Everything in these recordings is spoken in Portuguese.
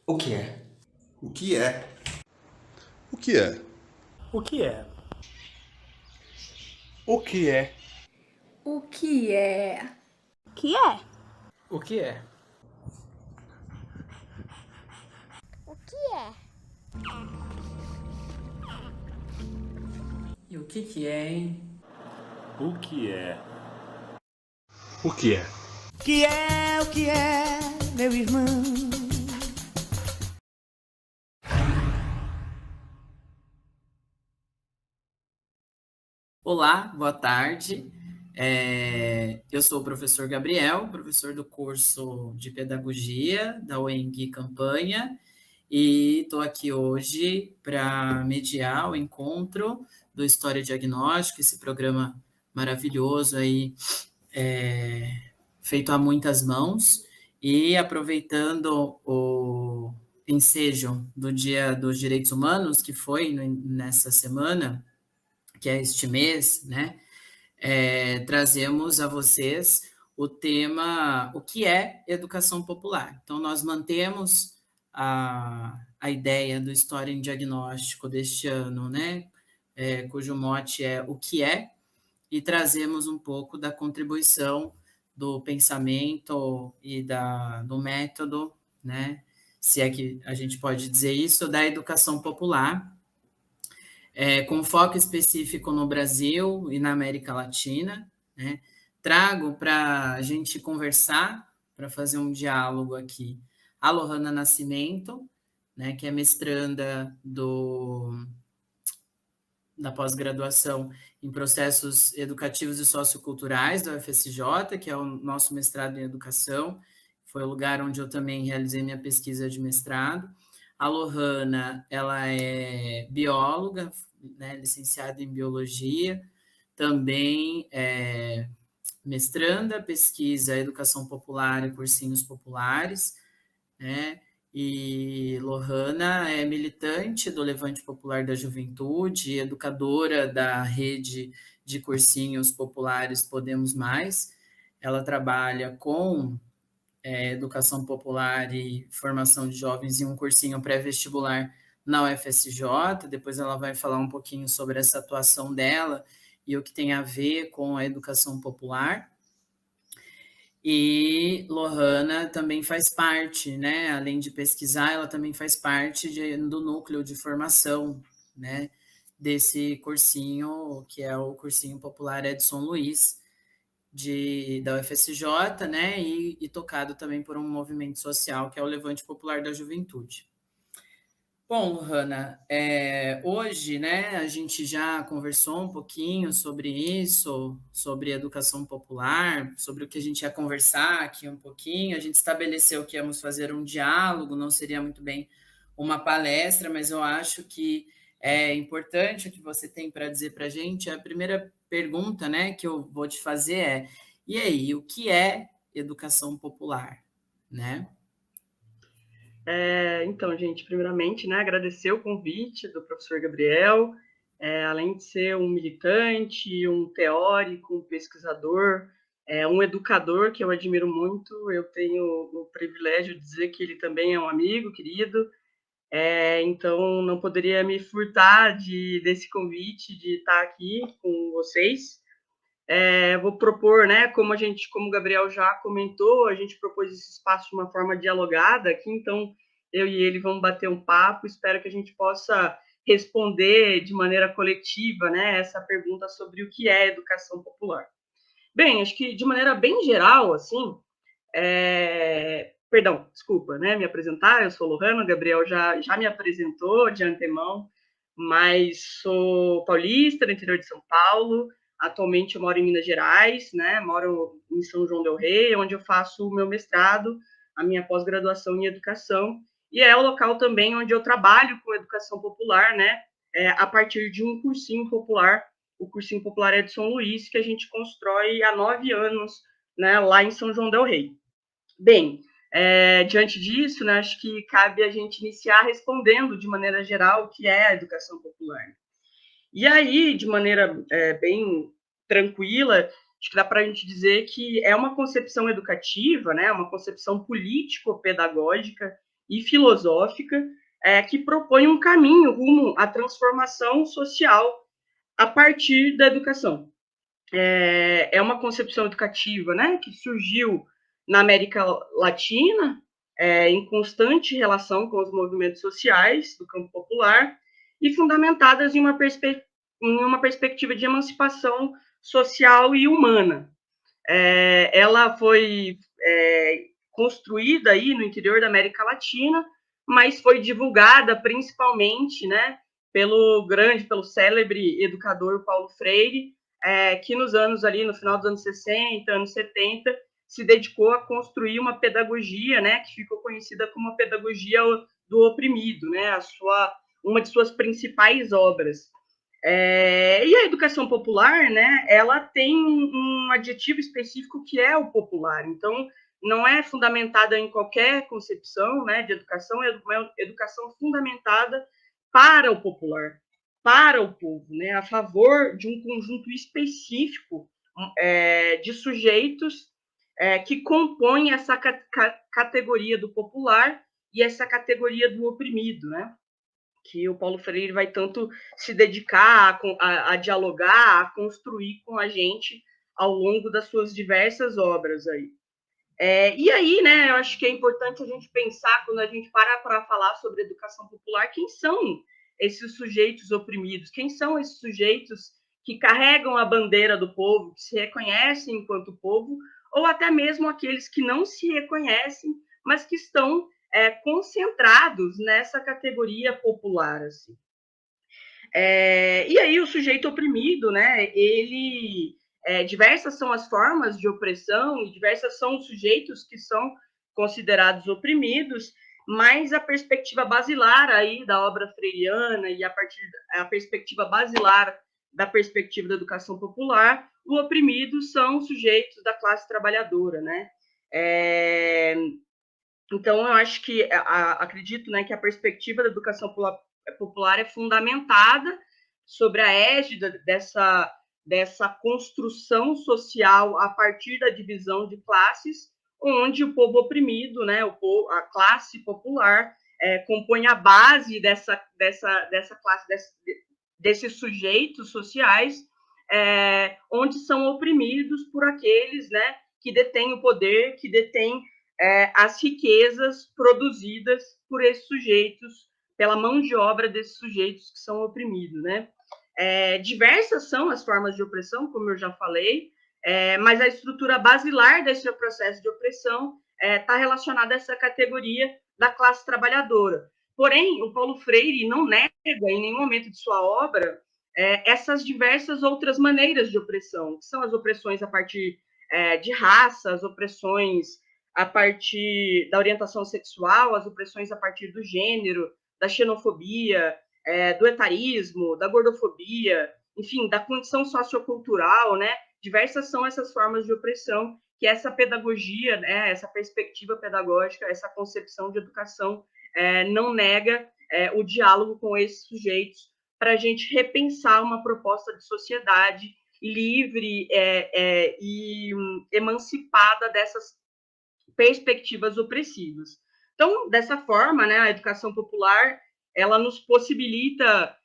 O que é? O que é? O que é? O que é? O que é? O que é? Que é? O que é? O que é? E o que é, hein? O que é? O que é? O que é, meu irmão? Olá, boa tarde. Eu sou o professor Gabriel, professor do curso de Pedagogia da UENG Campanha, e estou aqui hoje para mediar o encontro do História Diagnóstico, esse programa maravilhoso aí, feito a muitas mãos, e aproveitando o ensejo do Dia dos Direitos Humanos, que foi nessa semana, que é este mês, né? Trazemos a vocês o tema, o que é educação popular. Então, nós mantemos a ideia do História em Diagnóstico deste ano, né? Cujo mote é o que é, e trazemos um pouco da contribuição do pensamento e do método, né? Se é que a gente pode dizer isso, da educação popular, com foco específico no Brasil e na América Latina, né? Trago para a gente conversar, para fazer um diálogo aqui, a Lohana Nascimento, né, que é mestranda da pós-graduação em processos educativos e socioculturais da UFSJ, que é o nosso mestrado em educação, foi o lugar onde eu também realizei minha pesquisa de mestrado. A Lohana, ela é bióloga, né, licenciada em biologia, também é mestranda, pesquisa educação popular e cursinhos populares, né? E Lohana é militante do Levante Popular da Juventude, educadora da rede de cursinhos populares Podemos Mais. Ela trabalha com educação popular e formação de jovens em um cursinho pré-vestibular na UFSJ. Depois ela vai falar um pouquinho sobre essa atuação dela e o que tem a ver com a educação popular. E Lohana também faz parte, né? Além de pesquisar, ela também faz parte do núcleo de formação, né? Desse cursinho, que é o Cursinho Popular Edson Luiz, da UFSJ, né? E tocado também por um movimento social, que é o Levante Popular da Juventude. Bom, Hanna, hoje, né, a gente já conversou um pouquinho sobre isso, sobre educação popular, sobre o que a gente ia conversar aqui um pouquinho. A gente estabeleceu que íamos fazer um diálogo, não seria muito bem uma palestra, mas eu acho que é importante o que você tem para dizer para a gente. A primeira pergunta, né, que eu vou te fazer e aí, o que é educação popular, né? Então, gente, primeiramente, né, agradecer o convite do professor Gabriel. Além de ser um militante, um teórico, um pesquisador, um educador que eu admiro muito, eu tenho o privilégio de dizer que ele também é um amigo querido. Então, não poderia me furtar desse convite de estar aqui com vocês. Vou propor, né, como o Gabriel já comentou, a gente propôs esse espaço de uma forma dialogada aqui, então eu e ele vamos bater um papo, espero que a gente possa responder de maneira coletiva, né, essa pergunta sobre o que é educação popular. Bem, acho que de maneira bem geral, assim, perdão, desculpa, né, me apresentar, eu sou Lohana, o Gabriel já me apresentou de antemão, mas sou paulista, do interior de São Paulo. Atualmente eu moro em Minas Gerais, né, moro em São João del Rei, onde eu faço o meu mestrado, a minha pós-graduação em educação, e é o local também onde eu trabalho com educação popular, né, a partir de um cursinho popular, o Cursinho Popular Edson Luiz, que a gente constrói há 9 anos, né, lá em São João del Rei. Bem, diante disso, né, acho que cabe a gente iniciar respondendo de maneira geral o que é a educação popular. E aí, de maneira bem tranquila, acho que dá para a gente dizer que é uma concepção educativa, né, uma concepção político-pedagógica e filosófica que propõe um caminho rumo à transformação social a partir da educação. É uma concepção educativa, né, que surgiu na América Latina, em constante relação com os movimentos sociais do campo popular e fundamentadas em uma perspectiva de emancipação social e humana. Ela foi construída aí no interior da América Latina, mas foi divulgada principalmente, né, pelo célebre educador Paulo Freire, que nos anos ali, no final dos anos 60, anos 70, se dedicou a construir uma pedagogia, né, que ficou conhecida como a pedagogia do oprimido, né, uma de suas principais obras. E a educação popular, né, ela tem um adjetivo específico que é o popular. Então, não é fundamentada em qualquer concepção, né, de educação, é uma educação fundamentada para o popular, para o povo, né, a favor de um conjunto específico de sujeitos que compõem essa categoria do popular e essa categoria do oprimido, né, que o Paulo Freire vai tanto se dedicar a dialogar, a construir com a gente ao longo das suas diversas obras aí. E aí, né, eu acho que é importante a gente pensar, quando a gente para falar sobre educação popular, quem são esses sujeitos oprimidos, quem são esses sujeitos que carregam a bandeira do povo, que se reconhecem enquanto povo, ou até mesmo aqueles que não se reconhecem, mas que estão concentrados nessa categoria popular, assim. E aí o sujeito oprimido, né, diversas são as formas de opressão e diversas são os sujeitos que são considerados oprimidos, mas a perspectiva basilar aí da obra freiriana e a perspectiva basilar da perspectiva da educação popular, o oprimido são os sujeitos da classe trabalhadora, né? Então, eu acho que, acredito, né, que a perspectiva da educação popular é fundamentada sobre a égide dessa construção social a partir da divisão de classes, onde o povo oprimido, né, a classe popular, compõe a base dessa classe, desses sujeitos sociais, onde são oprimidos por aqueles, né, que detêm o poder, que detêm as riquezas produzidas por esses sujeitos, pela mão de obra desses sujeitos que são oprimidos, né? Diversas são as formas de opressão, como eu já falei, mas a estrutura basilar desse processo de opressão está relacionada a essa categoria da classe trabalhadora. Porém, o Paulo Freire não nega, em nenhum momento de sua obra, essas diversas outras maneiras de opressão, que são as opressões a partir de raça, as opressões a partir da orientação sexual, as opressões a partir do gênero, da xenofobia, do etarismo, da gordofobia, enfim, da condição sociocultural, né? Diversas são essas formas de opressão que essa pedagogia, né, essa perspectiva pedagógica, essa concepção de educação não nega o diálogo com esses sujeitos para a gente repensar uma proposta de sociedade livre e emancipada dessas perspectivas opressivas. Então, dessa forma, né, a educação popular, ela nos possibilita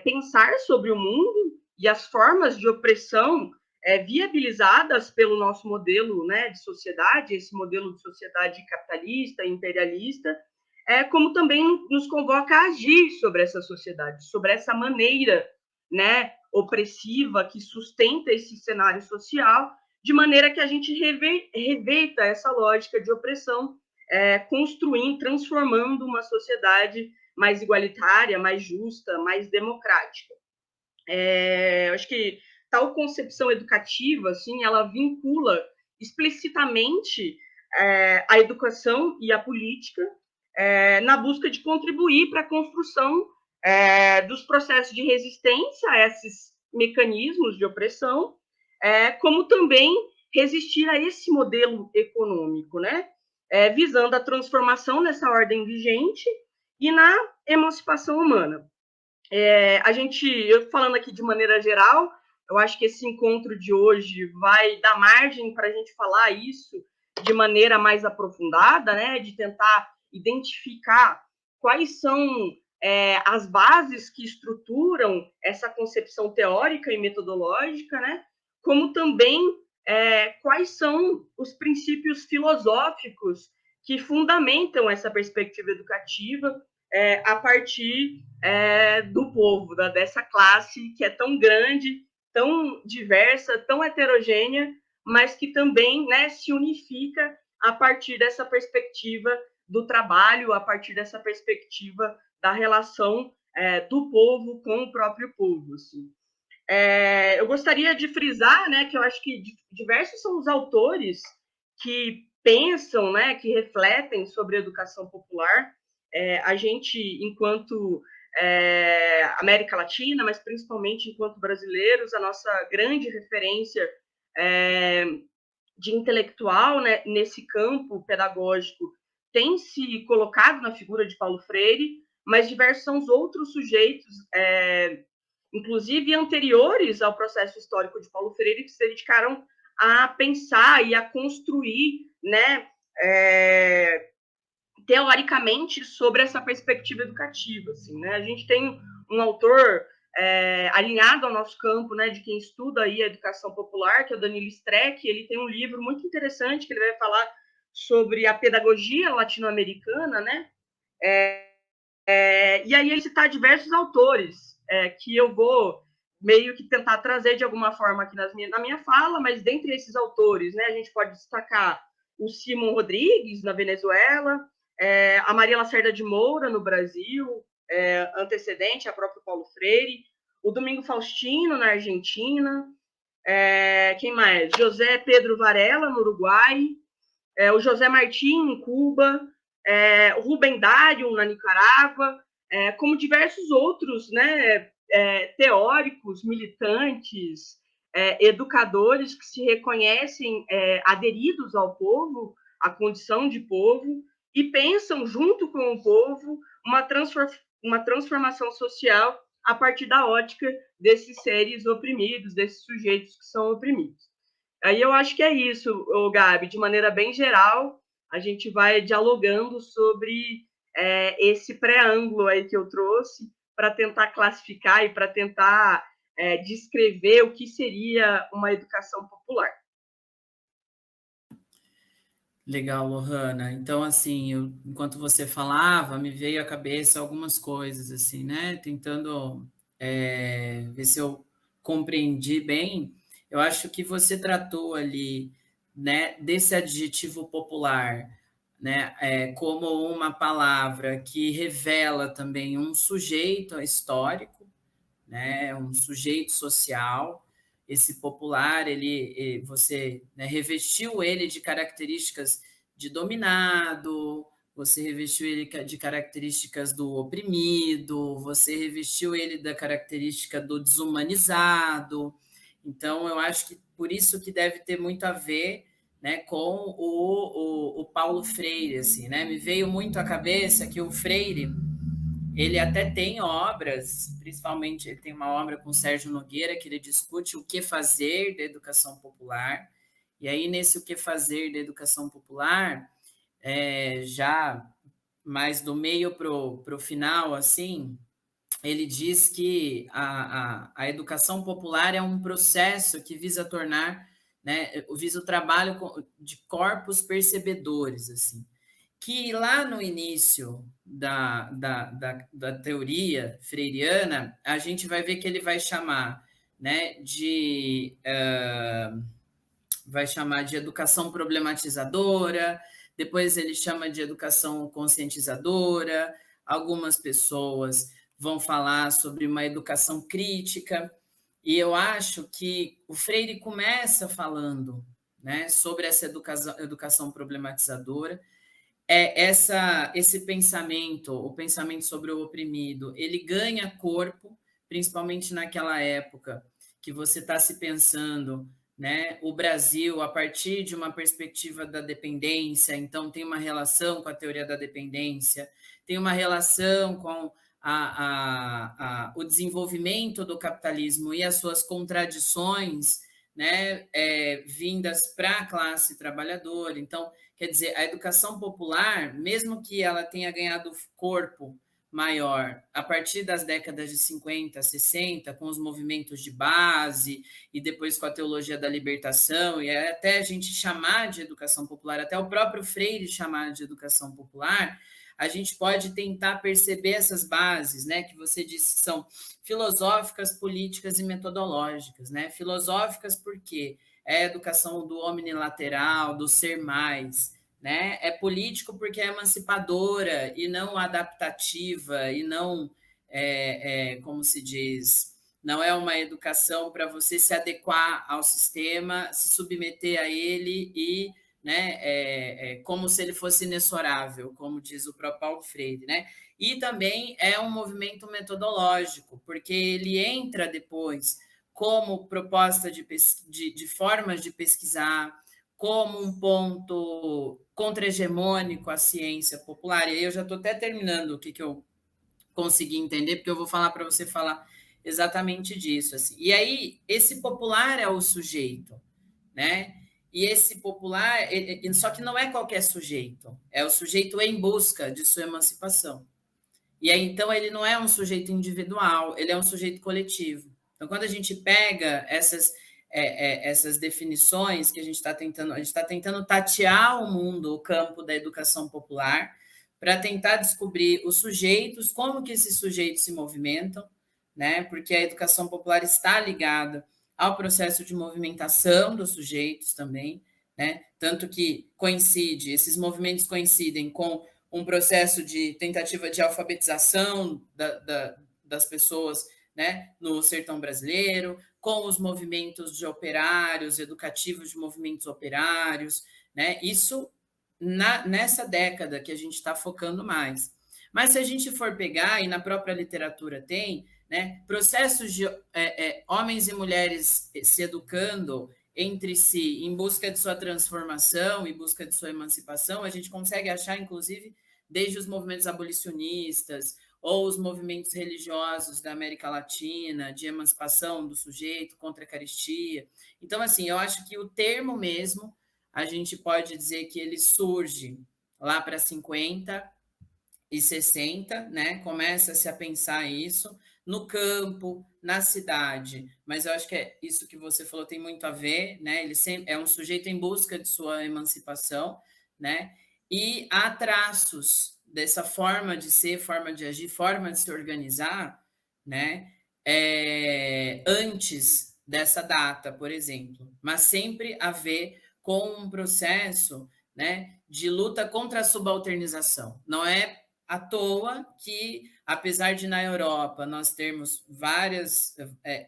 pensar sobre o mundo e as formas de opressão viabilizadas pelo nosso modelo, né, de sociedade, esse modelo de sociedade capitalista, imperialista, como também nos convoca a agir sobre essa sociedade, sobre essa maneira, né, opressiva que sustenta esse cenário social, de maneira que a gente reverta essa lógica de opressão, construindo, transformando uma sociedade mais igualitária, mais justa, mais democrática. Acho que tal concepção educativa, assim, ela vincula explicitamente a educação e a política na busca de contribuir para a construção dos processos de resistência a esses mecanismos de opressão, como também resistir a esse modelo econômico, né? Visando a transformação nessa ordem vigente e na emancipação humana. Eu falando aqui de maneira geral, eu acho que esse encontro de hoje vai dar margem para a gente falar isso de maneira mais aprofundada, né? De tentar identificar quais são as bases que estruturam essa concepção teórica e metodológica, né? Como também quais são os princípios filosóficos que fundamentam essa perspectiva educativa a partir do povo, dessa classe que é tão grande, tão diversa, tão heterogênea, mas que também, né, se unifica a partir dessa perspectiva do trabalho, a partir dessa perspectiva da relação do povo com o próprio povo. Assim. Eu gostaria de frisar, né, que eu acho que diversos são os autores que pensam, né, que refletem sobre a educação popular. A gente, enquanto América Latina, mas principalmente enquanto brasileiros, a nossa grande referência de intelectual, né, nesse campo pedagógico tem se colocado na figura de Paulo Freire, mas diversos são os outros sujeitos, inclusive anteriores ao processo histórico de Paulo Freire, que se dedicaram a pensar e a construir, né, teoricamente sobre essa perspectiva educativa. Assim, né? A gente tem um autor alinhado ao nosso campo, né, de quem estuda aí a educação popular, que é o Danilo Streck. Ele tem um livro muito interessante que ele vai falar sobre a pedagogia latino-americana, né? E aí ele citar diversos autores que eu vou meio que tentar trazer de alguma forma aqui na minha fala, mas dentre esses autores, né, a gente pode destacar o Simon Rodrigues, na Venezuela, a Maria Lacerda de Moura, no Brasil, antecedente a próprio Paulo Freire, o Domingo Faustino, na Argentina, quem mais? José Pedro Varela, no Uruguai, o José Martí, em Cuba, o Rubem Dário, na Nicarágua, como diversos outros, né, teóricos, militantes, educadores que se reconhecem aderidos ao povo, à condição de povo, e pensam, junto com o povo, uma transformação social a partir da ótica desses seres oprimidos, desses sujeitos que são oprimidos. Aí eu acho que é isso, Gabi, de maneira bem geral, a gente vai dialogando sobre esse preâmbulo aí que eu trouxe para tentar classificar e para tentar descrever o que seria uma educação popular. Legal, Lohana. Então, assim, enquanto você falava, me veio à cabeça algumas coisas, assim, né? Tentando ver se eu compreendi bem. Eu acho que você tratou ali, né, desse adjetivo popular, né, como uma palavra que revela também um sujeito histórico, né, um sujeito social. Esse popular, você, né, revestiu ele de características de dominado, você revestiu ele de características do oprimido, você revestiu ele da característica do desumanizado. Então, eu acho que por isso que deve ter muito a ver, né, com o Paulo Freire, assim, né? Me veio muito à cabeça que o Freire, ele até tem obras, principalmente ele tem uma obra com Sérgio Nogueira, que ele discute o que fazer da educação popular. E aí, nesse o que fazer da educação popular, já mais do meio para o final, assim, ele diz que a educação popular é um processo que visa tornar, né, visa o trabalho de corpos percebedores, assim, que lá no início da teoria freiriana, a gente vai ver que ele vai chamar, né, vai chamar de educação problematizadora, depois ele chama de educação conscientizadora, algumas pessoas vão falar sobre uma educação crítica, e eu acho que o Freire começa falando, né, sobre essa educação problematizadora. Esse pensamento, o pensamento sobre o oprimido, ele ganha corpo, principalmente naquela época que você está se pensando, né, o Brasil a partir de uma perspectiva da dependência, então tem uma relação com a teoria da dependência, tem uma relação com o desenvolvimento do capitalismo e as suas contradições, né, vindas para a classe trabalhadora. Então, quer dizer, a educação popular, mesmo que ela tenha ganhado corpo maior a partir das décadas de 50, 60, com os movimentos de base e depois com a teologia da libertação, e até a gente chamar de educação popular, até o próprio Freire chamar de educação popular, a gente pode tentar perceber essas bases, né, que você disse que são filosóficas, políticas e metodológicas, né? Filosóficas porque é a educação do omnilateral, do ser mais, né? É político porque é emancipadora e não adaptativa e não, como se diz, não é uma educação para você se adequar ao sistema, se submeter a ele e, né, como se ele fosse inexorável, como diz o próprio Paulo Freire, né? E também é um movimento metodológico, porque ele entra depois como proposta de formas de pesquisar, como um ponto contra-hegemônico à ciência popular. E aí eu já estou até terminando o que eu consegui entender, porque eu vou falar para você falar exatamente disso. Assim. E aí, esse popular é o sujeito, né? E esse popular, só que não é qualquer sujeito, é o sujeito em busca de sua emancipação. E aí, então, ele não é um sujeito individual, ele é um sujeito coletivo. Então, quando a gente pega essas definições que a gente está tentando tatear o mundo, o campo da educação popular, para tentar descobrir os sujeitos, como que esses sujeitos se movimentam, né? Porque a educação popular está ligada ao processo de movimentação dos sujeitos também, né? Tanto que esses movimentos coincidem com um processo de tentativa de alfabetização das pessoas, né, no sertão brasileiro, com os movimentos de operários, educativos de movimentos operários, né? Isso nessa década que a gente está focando mais. Mas se a gente for pegar, e na própria literatura tem, né, processos de homens e mulheres se educando entre si, em busca de sua transformação, em busca de sua emancipação, a gente consegue achar, inclusive, desde os movimentos abolicionistas ou os movimentos religiosos da América Latina, de emancipação do sujeito contra a carestia. Então, assim, eu acho que o termo mesmo, a gente pode dizer que ele surge lá para 50 e 60, né? Começa-se a pensar isso no campo, na cidade, mas eu acho que isso que você falou tem muito a ver, né? Ele sempre é um sujeito em busca de sua emancipação, né? E há traços dessa forma de ser, forma de agir, forma de se organizar, né? Antes dessa data, por exemplo, mas sempre a ver com um processo, né, de luta contra a subalternização. Não é à toa que, apesar de na Europa nós termos várias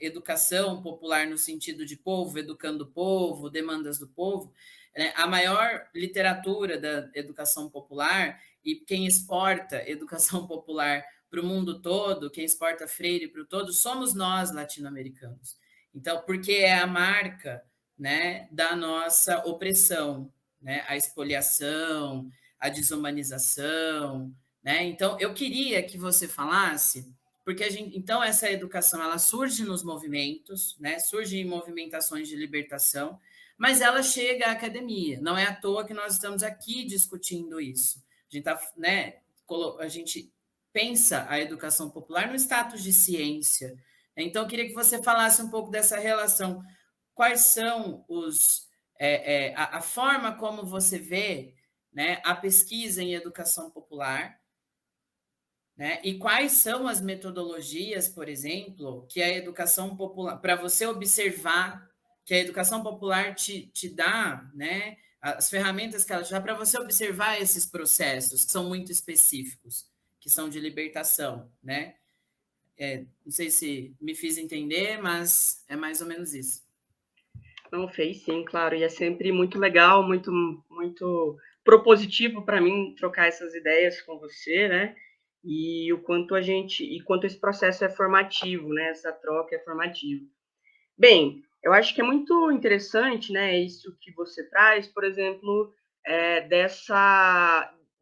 educação popular no sentido de povo, educando o povo, demandas do povo, né, a maior literatura da educação popular e quem exporta educação popular para o mundo todo, quem exporta Freire para o todo, somos nós latino-americanos. Então, porque é a marca, né, da nossa opressão, né, a expoliação, a desumanização, né? Então, eu queria que você falasse, porque então essa educação ela surge nos movimentos, né? Surge em movimentações de libertação, mas ela chega à academia. Não é à toa que nós estamos aqui discutindo isso. A gente, né, a gente pensa a educação popular no status de ciência. Então, eu queria que você falasse um pouco dessa relação. Quais são a forma como você vê, né, a pesquisa em educação popular, né? E quais são as metodologias, por exemplo, que a educação popular, para você observar que a educação popular te dá, né? As ferramentas que ela te dá para você observar esses processos, que são muito específicos, que são de libertação, né? Não sei se me fiz entender, mas é mais ou menos isso. Não, fez sim, claro, e é sempre muito legal, muito, muito propositivo para mim trocar essas ideias com você, né? E o quanto quanto esse processo é formativo, né? Essa troca é formativa. Bem, eu acho que é muito interessante, né? Isso que você traz, por exemplo,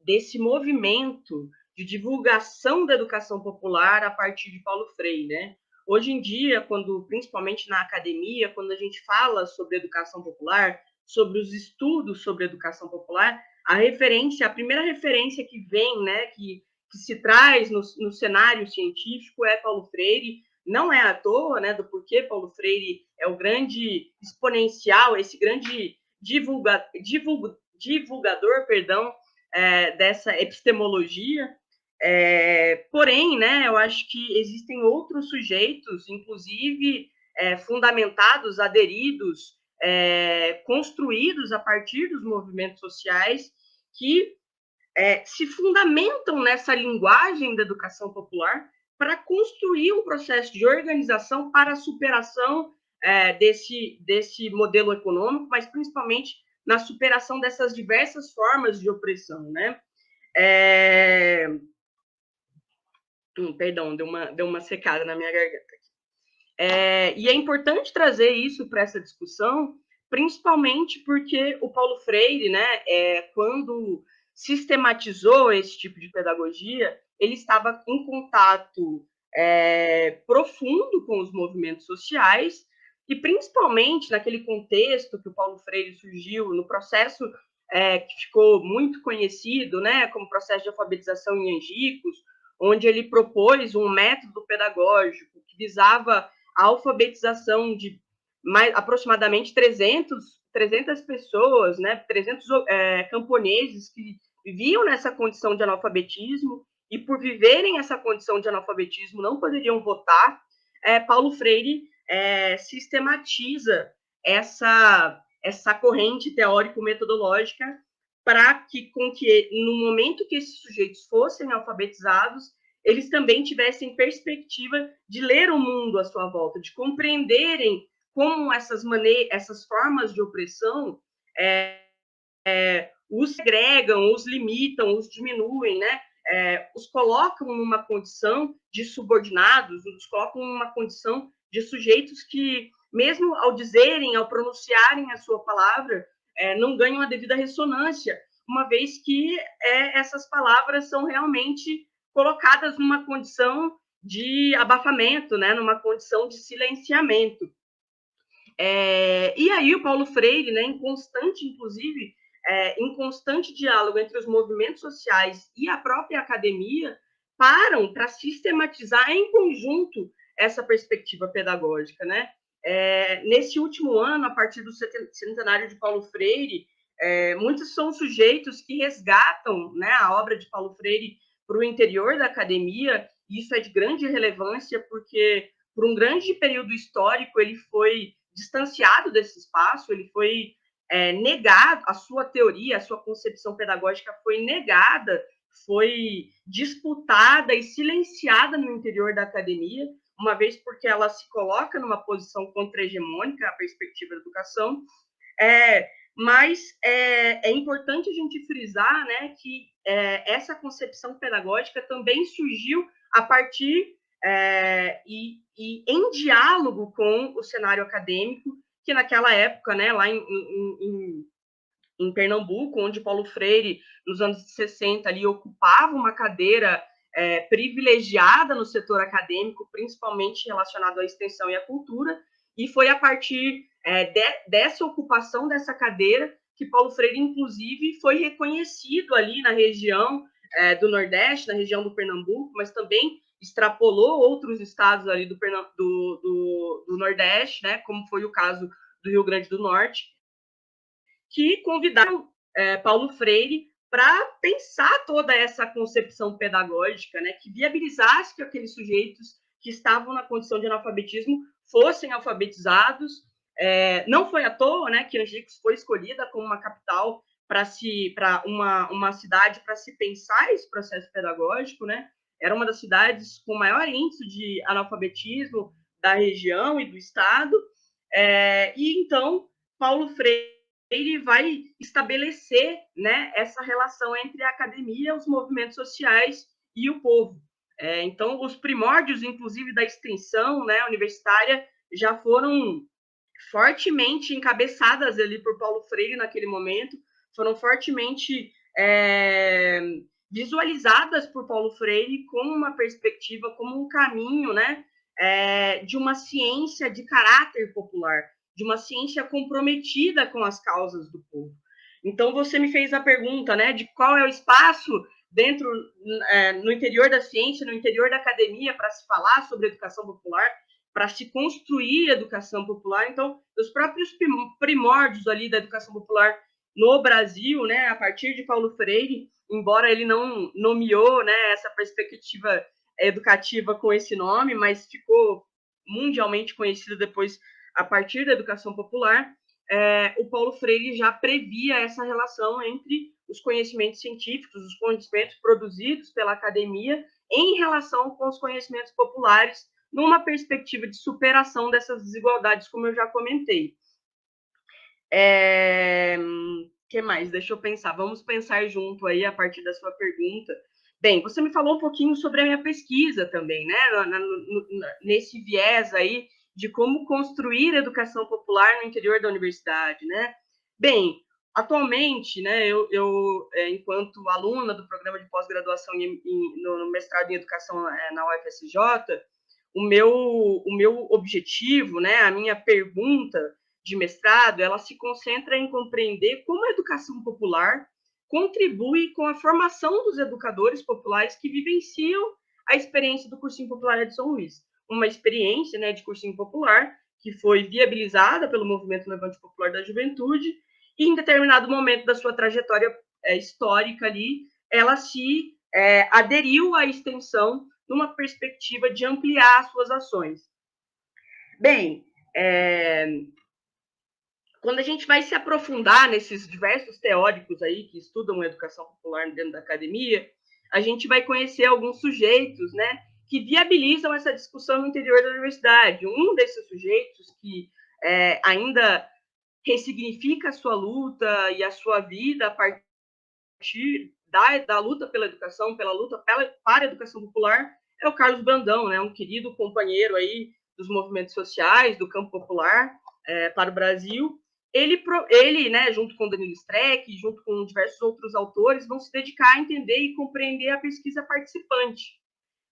desse movimento de divulgação da educação popular a partir de Paulo Freire, né? Hoje em dia, principalmente na academia, quando a gente fala sobre educação popular, sobre os estudos sobre educação popular, a primeira referência que vem, né, que se traz no cenário científico é Paulo Freire. Não é à toa, né, do porquê Paulo Freire é o grande exponencial, esse grande divulgador, dessa epistemologia. Porém, né, eu acho que existem outros sujeitos, inclusive fundamentados, aderidos, construídos a partir dos movimentos sociais, que se fundamentam nessa linguagem da educação popular para construir um processo de organização para a superação desse modelo econômico, mas principalmente na superação dessas diversas formas de opressão, né? Perdão, deu uma secada na minha garganta. E é importante trazer isso para essa discussão, principalmente porque o Paulo Freire, né, quando sistematizou esse tipo de pedagogia, ele estava em contato profundo com os movimentos sociais, e principalmente naquele contexto que o Paulo Freire surgiu, no processo que ficou muito conhecido, né, como processo de alfabetização em Angicos, onde ele propôs um método pedagógico que visava a alfabetização de aproximadamente 300 pessoas, né, 300 camponeses que viviam nessa condição de analfabetismo e, por viverem essa condição de analfabetismo, não poderiam votar. Paulo Freire sistematiza essa corrente teórico-metodológica para que no momento que esses sujeitos fossem alfabetizados, eles também tivessem perspectiva de ler o mundo à sua volta, de compreenderem como essas formas de opressão os segregam, os limitam, os diminuem, né? Os colocam numa condição de subordinados, os colocam numa condição de sujeitos que, mesmo ao pronunciarem a sua palavra, não ganham a devida ressonância, uma vez que essas palavras são realmente colocadas numa condição de abafamento, né, numa condição de silenciamento. E aí o Paulo Freire, né, em constante diálogo entre os movimentos sociais e a própria academia, param para sistematizar em conjunto essa perspectiva pedagógica, né? Nesse último ano, a partir do centenário de Paulo Freire, muitos são sujeitos que resgatam, né, a obra de Paulo Freire para o interior da academia, e isso é de grande relevância, porque por um grande período histórico ele foi distanciado desse espaço, ele foi negado, a sua teoria, a sua concepção pedagógica foi negada, foi disputada e silenciada no interior da academia, uma vez porque ela se coloca numa posição contra-hegemônica, a perspectiva da educação, mas é importante a gente frisar, né, que essa concepção pedagógica também surgiu a partir e em diálogo com o cenário acadêmico, que naquela época, né, lá em Pernambuco, onde Paulo Freire, nos anos 60, ali, ocupava uma cadeira privilegiada no setor acadêmico, principalmente relacionado à extensão e à cultura, e foi a partir dessa ocupação dessa cadeira que Paulo Freire, inclusive, foi reconhecido ali na região do Nordeste, na região do Pernambuco, mas também extrapolou outros estados ali do Nordeste, né, como foi o caso do Rio Grande do Norte, que convidaram Paulo Freire para pensar toda essa concepção pedagógica, né, que viabilizasse que aqueles sujeitos que estavam na condição de analfabetismo fossem alfabetizados. Não foi à toa, né, que Angicos foi escolhida como uma capital para uma cidade para se pensar esse processo pedagógico, né? Era uma das cidades com maior índice de analfabetismo da região e do estado. E então Paulo Freire vai estabelecer, né, essa relação entre a academia, os movimentos sociais e o povo. Então, os primórdios, inclusive, da extensão, né, universitária já foram fortemente encabeçadas ali por Paulo Freire naquele momento, foram fortemente visualizadas por Paulo Freire como uma perspectiva, como um caminho, né, de uma ciência de caráter popular, de uma ciência comprometida com as causas do povo. Então, você me fez a pergunta, né, de qual é o espaço dentro, no interior da ciência, no interior da academia, para se falar sobre educação popular, para se construir educação popular. Então, os próprios primórdios ali da educação popular no Brasil, né, a partir de Paulo Freire, embora ele não nomeou, né, essa perspectiva educativa com esse nome, mas ficou mundialmente conhecido depois a partir da educação popular, o Paulo Freire já previa essa relação entre os conhecimentos científicos, os conhecimentos produzidos pela academia, em relação com os conhecimentos populares, numa perspectiva de superação dessas desigualdades, como eu já comentei. Que mais? Deixa eu pensar. Vamos pensar junto aí, a partir da sua pergunta. Bem, você me falou um pouquinho sobre a minha pesquisa também, né? Nesse viés aí de como construir educação popular no interior da universidade, né? Bem, atualmente, né, eu enquanto aluna do programa de pós-graduação no mestrado em educação na UFSJ, o meu objetivo, né, a minha pergunta de mestrado, ela se concentra em compreender como a educação popular contribui com a formação dos educadores populares que vivenciam a experiência do Cursinho Popular de São Luís. Uma experiência, né, de cursinho popular que foi viabilizada pelo Movimento Levante Popular da Juventude e, em determinado momento da sua trajetória histórica ali, ela se aderiu à extensão numa perspectiva de ampliar as suas ações. Bem, quando a gente vai se aprofundar nesses diversos teóricos aí que estudam a educação popular dentro da academia, a gente vai conhecer alguns sujeitos, né, que viabilizam essa discussão no interior da universidade. Um desses sujeitos que ainda ressignifica a sua luta e a sua vida a partir da luta pela educação, pela luta para a educação popular, é o Carlos Brandão, né, um querido companheiro aí dos movimentos sociais, do campo popular para o Brasil. Ele, né, junto com Danilo Streck, junto com diversos outros autores, vão se dedicar a entender e compreender a pesquisa participante.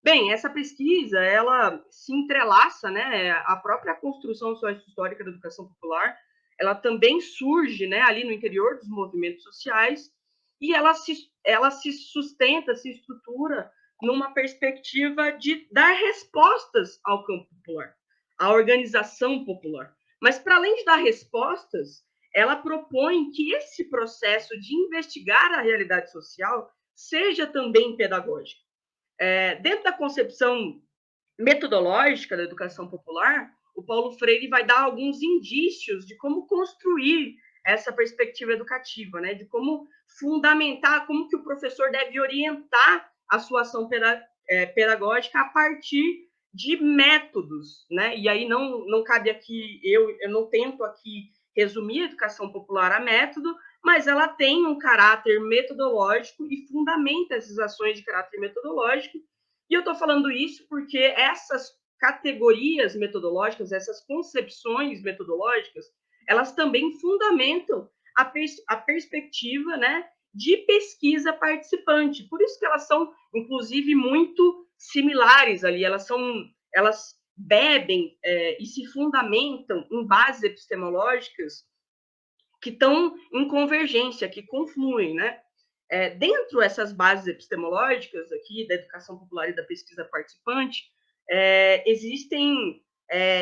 Bem, essa pesquisa, ela se entrelaça, né, a própria construção histórica da educação popular, ela também surge, né, ali no interior dos movimentos sociais, e ela se sustenta, se estrutura numa perspectiva de dar respostas ao campo popular, à organização popular. Mas, para além de dar respostas, ela propõe que esse processo de investigar a realidade social seja também pedagógico. Dentro da concepção metodológica da educação popular, o Paulo Freire vai dar alguns indícios de como construir essa perspectiva educativa, né? De como fundamentar, como que o professor deve orientar a sua ação pedagógica a partir de métodos, né? E aí não cabe aqui, eu não tento aqui resumir a educação popular a método, mas ela tem um caráter metodológico e fundamenta essas ações de caráter metodológico. E eu estou falando isso porque essas categorias metodológicas, essas concepções metodológicas, elas também fundamentam a perspectiva, né, de pesquisa participante. Por isso que elas são, inclusive, muito similares ali. Elas bebem e se fundamentam em bases epistemológicas que estão em convergência, que confluem, né? Dentro dessas bases epistemológicas aqui da educação popular e da pesquisa participante, existem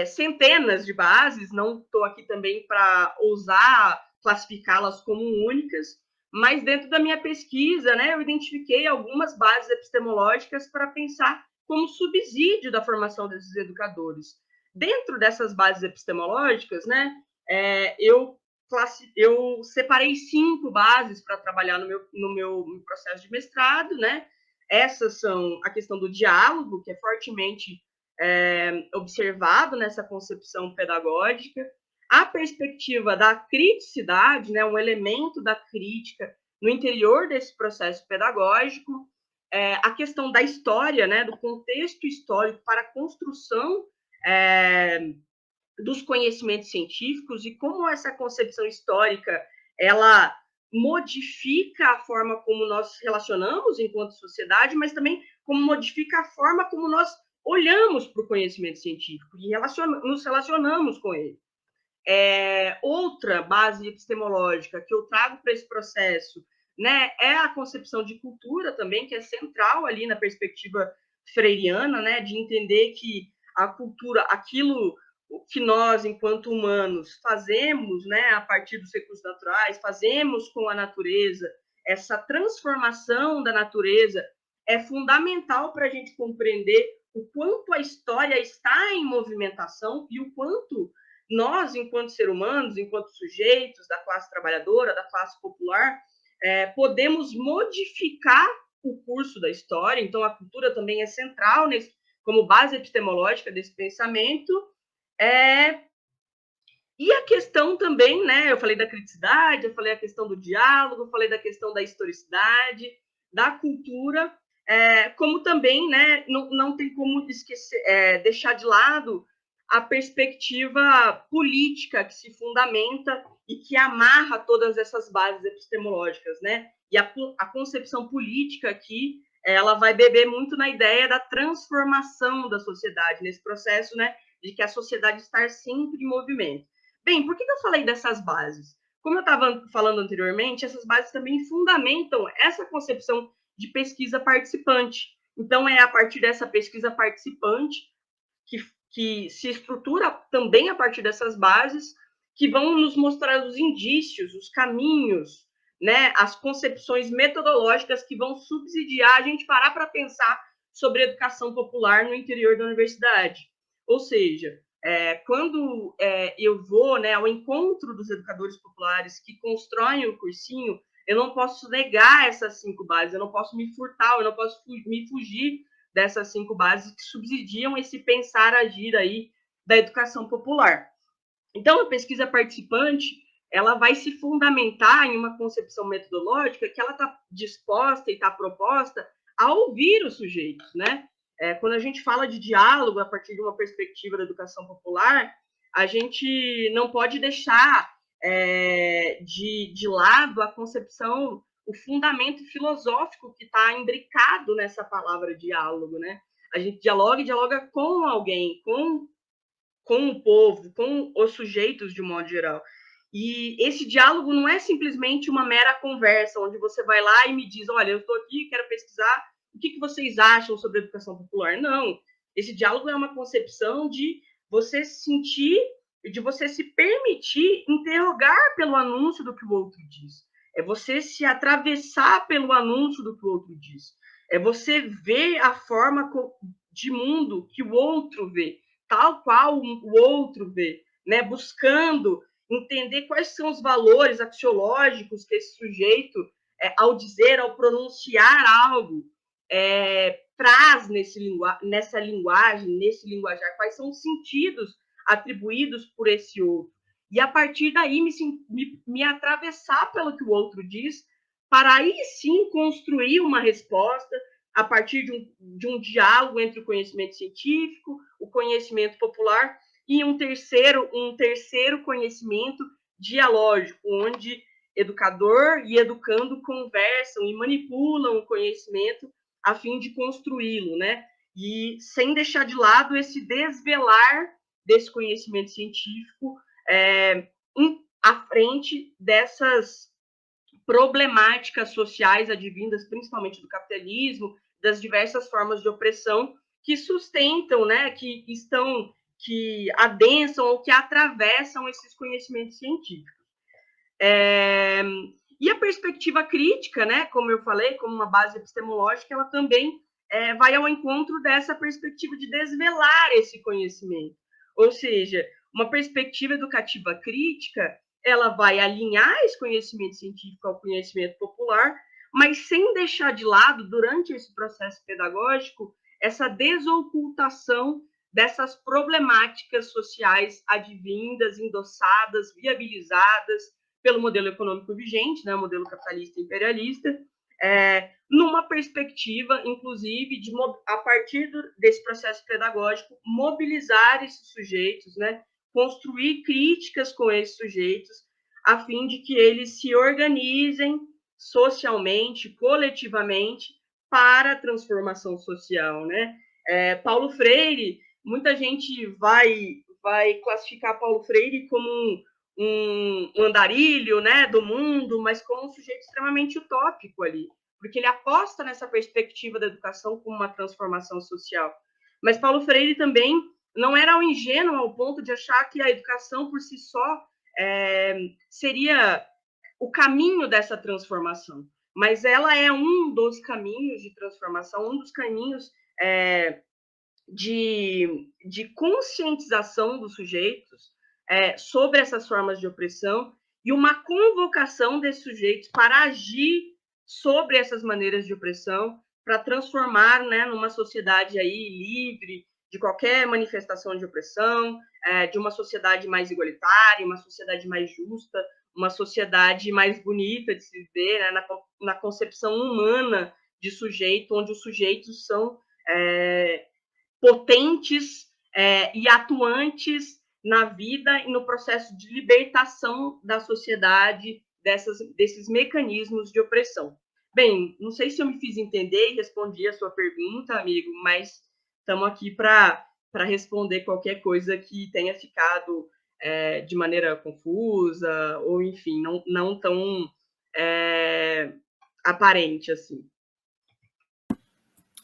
centenas de bases, não estou aqui também para ousar classificá-las como únicas, mas dentro da minha pesquisa, né, eu identifiquei algumas bases epistemológicas para pensar como subsídio da formação desses educadores. Dentro dessas bases epistemológicas, né, eu separei 5 bases para trabalhar no meu processo de mestrado, né? Essas são a questão do diálogo, que é fortemente observado nessa concepção pedagógica, a perspectiva da criticidade, né? Um elemento da crítica no interior desse processo pedagógico, a questão da história, né? Do contexto histórico para a construção dos conhecimentos científicos e como essa concepção histórica ela modifica a forma como nós relacionamos enquanto sociedade, mas também como modifica a forma como nós olhamos para o conhecimento científico e nos relacionamos com ele. Outra base epistemológica que eu trago para esse processo, né, é a concepção de cultura também, que é central ali na perspectiva freiriana, né, de entender que a cultura, aquilo que nós, enquanto humanos, fazemos, né, a partir dos recursos naturais, fazemos com a natureza, essa transformação da natureza é fundamental para a gente compreender o quanto a história está em movimentação e o quanto nós, enquanto seres humanos, enquanto sujeitos da classe trabalhadora, da classe popular, podemos modificar o curso da história. Então, a cultura também é central como base epistemológica desse pensamento. E a questão também, né? Eu falei da criticidade, eu falei a questão do diálogo, eu falei da questão da historicidade, da cultura, como também, né? Não tem como esquecer, deixar de lado a perspectiva política que se fundamenta e que amarra todas essas bases epistemológicas, né? E a concepção política aqui, ela vai beber muito na ideia da transformação da sociedade, nesse processo, né, de que a sociedade está sempre em movimento. Bem, por que eu falei dessas bases? Como eu estava falando anteriormente, essas bases também fundamentam essa concepção de pesquisa participante. Então, é a partir dessa pesquisa participante que se estrutura também a partir dessas bases, que vão nos mostrar os indícios, os caminhos, né, as concepções metodológicas que vão subsidiar a gente parar para pensar sobre educação popular no interior da universidade. Ou seja, quando eu vou, né, ao encontro dos educadores populares que constroem o cursinho, eu não posso negar essas 5 bases, eu não posso me furtar, eu não posso me fugir dessas 5 bases que subsidiam esse pensar, agir aí da educação popular. Então, a pesquisa participante, ela vai se fundamentar em uma concepção metodológica que ela está disposta e está proposta a ouvir os sujeitos, né? Quando a gente fala de diálogo a partir de uma perspectiva da educação popular, a gente não pode deixar de lado a concepção, o fundamento filosófico que está imbricado nessa palavra diálogo, né? A gente dialoga e dialoga com alguém, com o povo, com os sujeitos de modo geral. E esse diálogo não é simplesmente uma mera conversa, onde você vai lá e me diz, olha, eu estou aqui, quero pesquisar, o que vocês acham sobre a educação popular? Não, esse diálogo é uma concepção de você sentir, de você se permitir interrogar pelo anúncio do que o outro diz. É você se atravessar pelo anúncio do que o outro diz. É você ver a forma de mundo que o outro vê, tal qual o outro vê, né? Buscando entender quais são os valores axiológicos que esse sujeito, ao dizer, ao pronunciar algo, traz nessa linguagem, nesse linguajar, quais são os sentidos atribuídos por esse outro. E, a partir daí, me atravessar pelo que o outro diz, para aí sim construir uma resposta a partir de um diálogo entre o conhecimento científico, o conhecimento popular e um terceiro conhecimento dialógico, onde educador e educando conversam e manipulam o conhecimento a fim de construí-lo, né? E sem deixar de lado esse desvelar desse conhecimento científico à frente dessas problemáticas sociais advindas principalmente do capitalismo, das diversas formas de opressão que sustentam, né, que adensam ou que atravessam esses conhecimentos científicos. E a perspectiva crítica, né, como eu falei, como uma base epistemológica, ela também vai ao encontro dessa perspectiva de desvelar esse conhecimento. Ou seja, uma perspectiva educativa crítica, ela vai alinhar esse conhecimento científico ao conhecimento popular, mas sem deixar de lado, durante esse processo pedagógico, essa desocultação dessas problemáticas sociais advindas, endossadas, viabilizadas pelo modelo econômico vigente, né, o modelo capitalista imperialista, numa perspectiva, inclusive, de, a partir desse processo pedagógico, mobilizar esses sujeitos, né, construir críticas com esses sujeitos, a fim de que eles se organizem socialmente, coletivamente, para a transformação social, né? Paulo Freire, muita gente vai classificar Paulo Freire como um andarilho, né, do mundo, mas como um sujeito extremamente utópico ali, porque ele aposta nessa perspectiva da educação como uma transformação social. Mas Paulo Freire também não era um ingênuo ao ponto de achar que a educação por si só seria o caminho dessa transformação, mas ela é um dos caminhos de transformação, um dos caminhos de conscientização dos sujeitos sobre essas formas de opressão e uma convocação desses sujeitos para agir sobre essas maneiras de opressão, para transformar, né, numa sociedade aí livre de qualquer manifestação de opressão, de uma sociedade mais igualitária, uma sociedade mais justa, uma sociedade mais bonita de se ver, né, na concepção humana de sujeito, onde os sujeitos são potentes e atuantes na vida e no processo de libertação da sociedade desses mecanismos de opressão. Bem, não sei se eu me fiz entender e respondi a sua pergunta, amigo, mas estamos aqui para responder qualquer coisa que tenha ficado de maneira confusa ou, enfim, não tão aparente assim.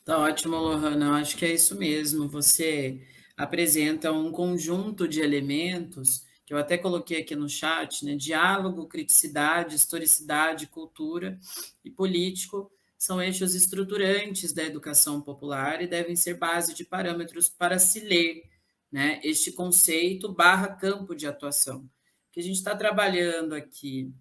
Tá ótimo, Lohana. Eu acho que é isso mesmo. Você apresenta um conjunto de elementos que eu até coloquei aqui no chat, né? Diálogo, criticidade, historicidade, cultura e político são eixos estruturantes da educação popular e devem ser base de parâmetros para se ler, né, este conceito / campo de atuação. O que a gente está trabalhando aqui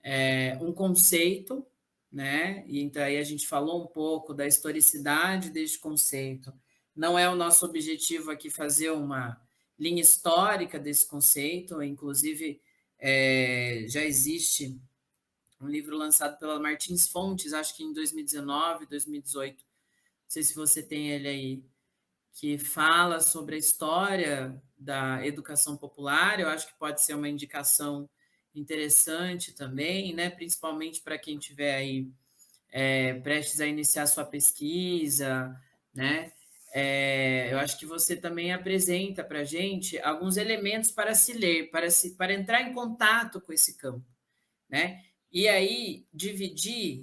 é um conceito, né? E então aí a gente falou um pouco da historicidade deste conceito. Não é o nosso objetivo aqui fazer uma linha histórica desse conceito, inclusive já existe um livro lançado pela Martins Fontes, acho que em 2019, 2018, não sei se você tem ele aí, que fala sobre a história da educação popular. Eu acho que pode ser uma indicação interessante também, né? Principalmente para quem estiver aí prestes a iniciar sua pesquisa, né? Eu acho que você também apresenta para a gente alguns elementos para se ler, para entrar em contato com esse campo, né? E aí,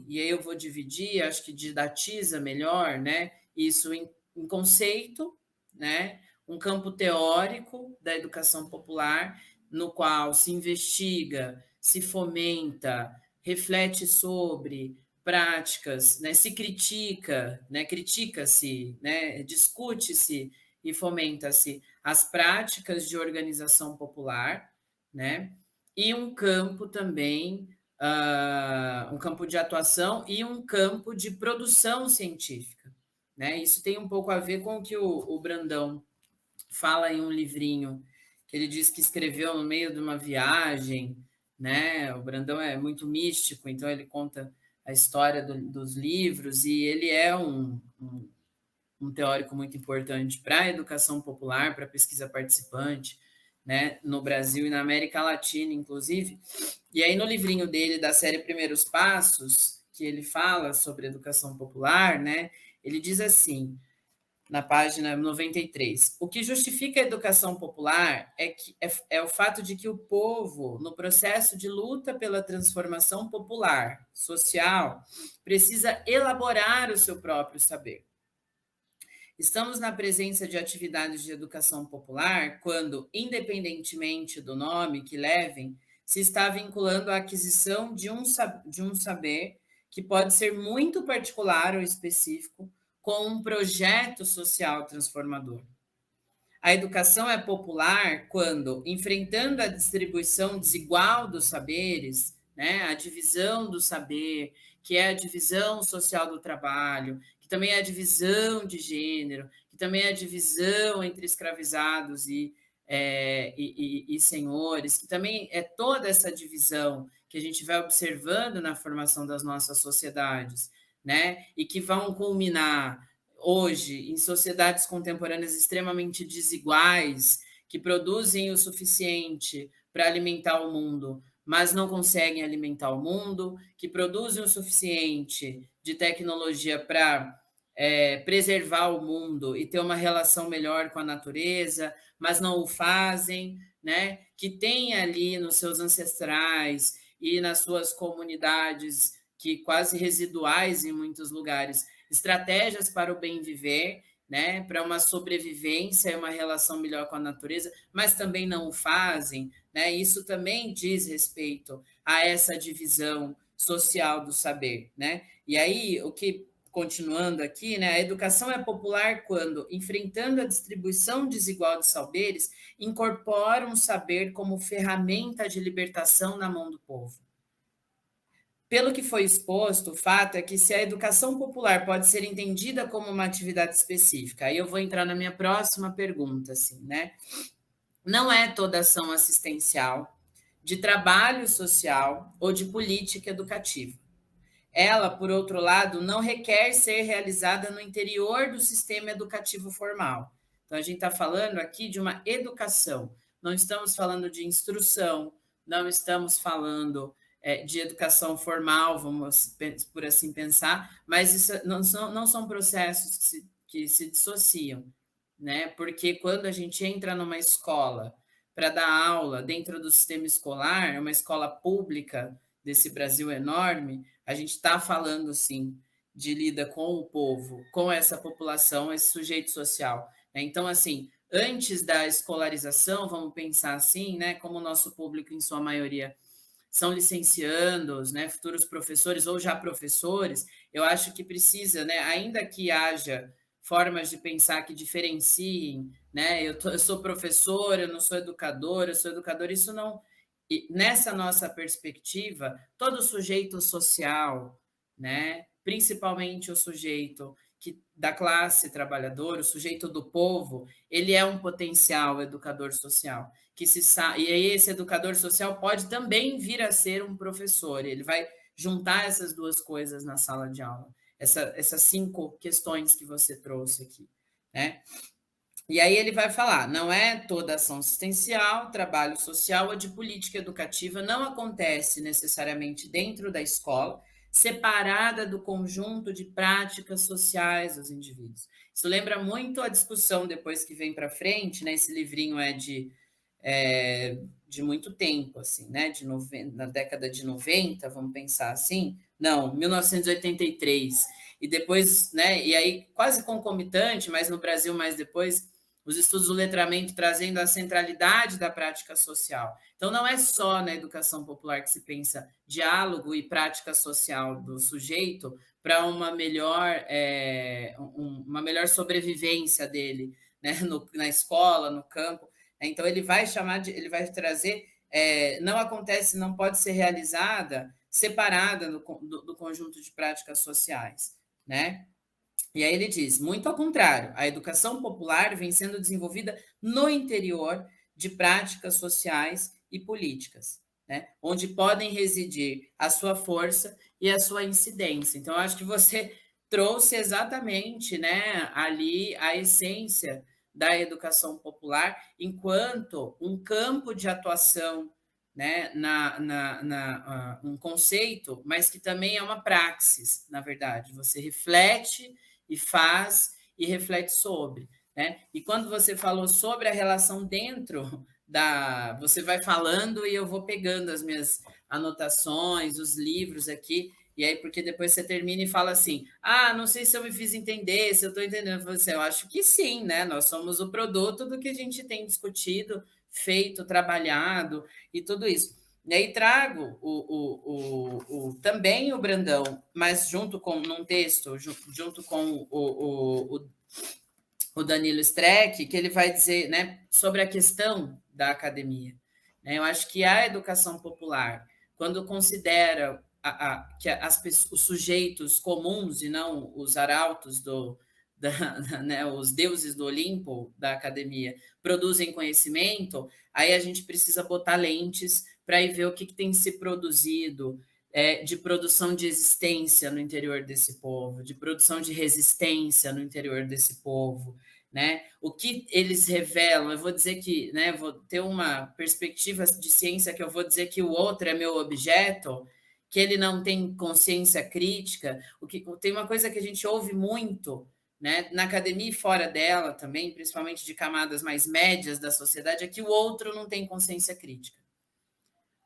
e aí eu vou dividir, acho que didatiza melhor, né? Isso em conceito, né? Um campo teórico da educação popular, no qual se investiga, se fomenta, reflete sobre práticas, né? Se critica, né? Critica-se, né? Discute-se e fomenta-se as práticas de organização popular, né? E um campo também, um campo de atuação e um campo de produção científica, né? Isso tem um pouco a ver com o que o Brandão fala em um livrinho, que ele diz que escreveu no meio de uma viagem, né? O Brandão é muito místico, então ele conta a história dos livros, e ele é um teórico muito importante para a educação popular, para a pesquisa participante, né, no Brasil e na América Latina, inclusive. E aí, no livrinho dele, da série Primeiros Passos, que ele fala sobre educação popular, né, ele diz assim, na página 93, o que justifica a educação popular é o fato de que o povo, no processo de luta pela transformação popular, social, precisa elaborar o seu próprio saber. Estamos na presença de atividades de educação popular quando, independentemente do nome que levem, se está vinculando à aquisição de um saber que pode ser muito particular ou específico, com um projeto social transformador. A educação é popular quando, enfrentando a distribuição desigual dos saberes, né, a divisão do saber, que é a divisão social do trabalho, que também é a divisão de gênero, que também é a divisão entre escravizados e senhores, que também é toda essa divisão que a gente vai observando na formação das nossas sociedades, né? E que vão culminar hoje em sociedades contemporâneas extremamente desiguais, que produzem o suficiente para alimentar o mundo, mas não conseguem alimentar o mundo, que produzem o suficiente de tecnologia para preservar o mundo e ter uma relação melhor com a natureza, mas não o fazem, né? Que tem ali nos seus ancestrais e nas suas comunidades, que quase residuais em muitos lugares, estratégias para o bem viver, né? Para uma sobrevivência e uma relação melhor com a natureza, mas também não o fazem, né? Isso também diz respeito a essa divisão social do saber, né? E aí, continuando aqui, né, a educação é popular quando, enfrentando a distribuição desigual de saberes, incorpora um saber como ferramenta de libertação na mão do povo. Pelo que foi exposto, o fato é que se a educação popular pode ser entendida como uma atividade específica, aí eu vou entrar na minha próxima pergunta, assim, né? Não é toda ação assistencial, de trabalho social ou de política educativa. Ela, por outro lado, não requer ser realizada no interior do sistema educativo formal. Então, a gente está falando aqui de uma educação, não estamos falando de instrução, não estamos falando de educação formal, vamos por assim pensar, mas isso não são processos que se dissociam, né? Porque quando a gente entra numa escola para dar aula dentro do sistema escolar, uma escola pública desse Brasil enorme, a gente está falando, sim, de lida com o povo, com essa população, esse sujeito social, né? Então, assim, antes da escolarização, vamos pensar assim, né? Como o nosso público, em sua maioria, são licenciandos, né? Futuros professores ou já professores, eu acho que precisa, né? Ainda que haja formas de pensar que diferenciem, né? Eu sou professor, eu não sou educador, eu sou educador, isso não... E nessa nossa perspectiva, todo sujeito social, né, principalmente o sujeito da classe trabalhadora, o sujeito do povo, ele é um potencial educador social. E aí esse educador social pode também vir a ser um professor, ele vai juntar essas duas coisas na sala de aula, essas 5 questões que você trouxe aqui, né? E aí ele vai falar, não é toda ação assistencial, trabalho social ou de política educativa não acontece necessariamente dentro da escola, separada do conjunto de práticas sociais dos indivíduos. Isso lembra muito a discussão depois que vem para frente, né? Esse livrinho é de muito tempo, assim, né? Na década de 90, vamos pensar assim? Não, 1983. E depois, né? E aí, quase concomitante, mas no Brasil mais depois, os estudos do letramento trazendo a centralidade da prática social. Então, não é só na educação popular que se pensa diálogo e prática social do sujeito para uma melhor sobrevivência dele, né? Na escola, no campo. Então, ele vai trazer, não acontece, não pode ser realizada separada do conjunto de práticas sociais, né? E aí ele diz, muito ao contrário, a educação popular vem sendo desenvolvida no interior de práticas sociais e políticas, né? Onde podem residir a sua força e a sua incidência. Então, eu acho que você trouxe exatamente, né, ali a essência da educação popular enquanto um campo de atuação, né, um conceito, mas que também é uma praxis, na verdade. Você reflete e faz e reflete sobre, né? E quando você falou sobre a relação dentro você vai falando e eu vou pegando as minhas anotações, os livros aqui, e aí porque depois você termina e fala assim, não sei se eu me fiz entender, se eu estou entendendo você. Eu acho que sim, né? Nós somos o produto do que a gente tem discutido, feito, trabalhado e tudo isso. E aí trago também o Brandão, mas num texto, junto com o Danilo Streck, que ele vai dizer, né, sobre a questão da academia. Né? Eu acho que a educação popular, quando considera que os sujeitos comuns e não os arautos né, os deuses do Olimpo da academia produzem conhecimento, aí a gente precisa botar lentes para ir ver o que tem se produzido de produção de existência no interior desse povo, de produção de resistência no interior desse povo, né? O que eles revelam, eu vou dizer que, né, vou ter uma perspectiva de ciência que eu vou dizer que o outro é meu objeto, que ele não tem consciência crítica. Tem uma coisa que a gente ouve muito, né, na academia e fora dela também, principalmente de camadas mais médias da sociedade, é que o outro não tem consciência crítica.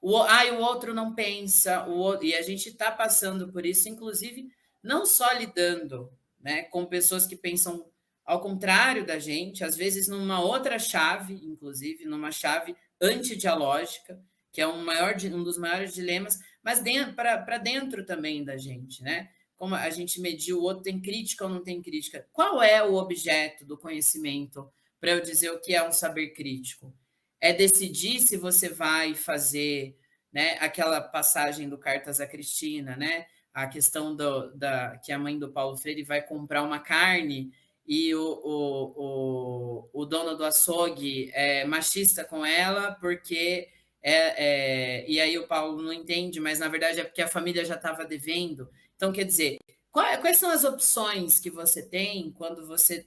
O outro não pensa, e a gente está passando por isso, inclusive, não só lidando, né, com pessoas que pensam ao contrário da gente, às vezes numa outra chave, inclusive, numa chave antidialógica, que é um dos maiores dilemas, mas para dentro também da gente, né? Como a gente medir o outro tem crítica ou não tem crítica. Qual é o objeto do conhecimento para eu dizer o que é um saber crítico? É decidir se você vai fazer, né, aquela passagem do Cartas à Cristina, né? A questão que a mãe do Paulo Freire vai comprar uma carne e o dono do açougue é machista com ela porque e aí o Paulo não entende, mas na verdade é porque a família já estava devendo. Então, quer dizer, quais são as opções que você tem quando você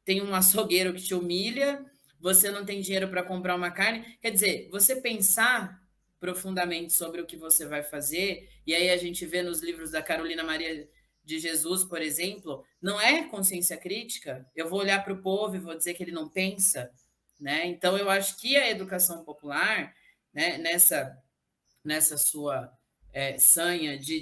tem um açougueiro que te humilha, você não tem dinheiro para comprar uma carne? Quer dizer, você pensar profundamente sobre o que você vai fazer, e aí a gente vê nos livros da Carolina Maria de Jesus, por exemplo, não é consciência crítica. Eu vou olhar para o povo e vou dizer que ele não pensa, né? Então, eu acho que a educação popular, né, nessa sua sanha de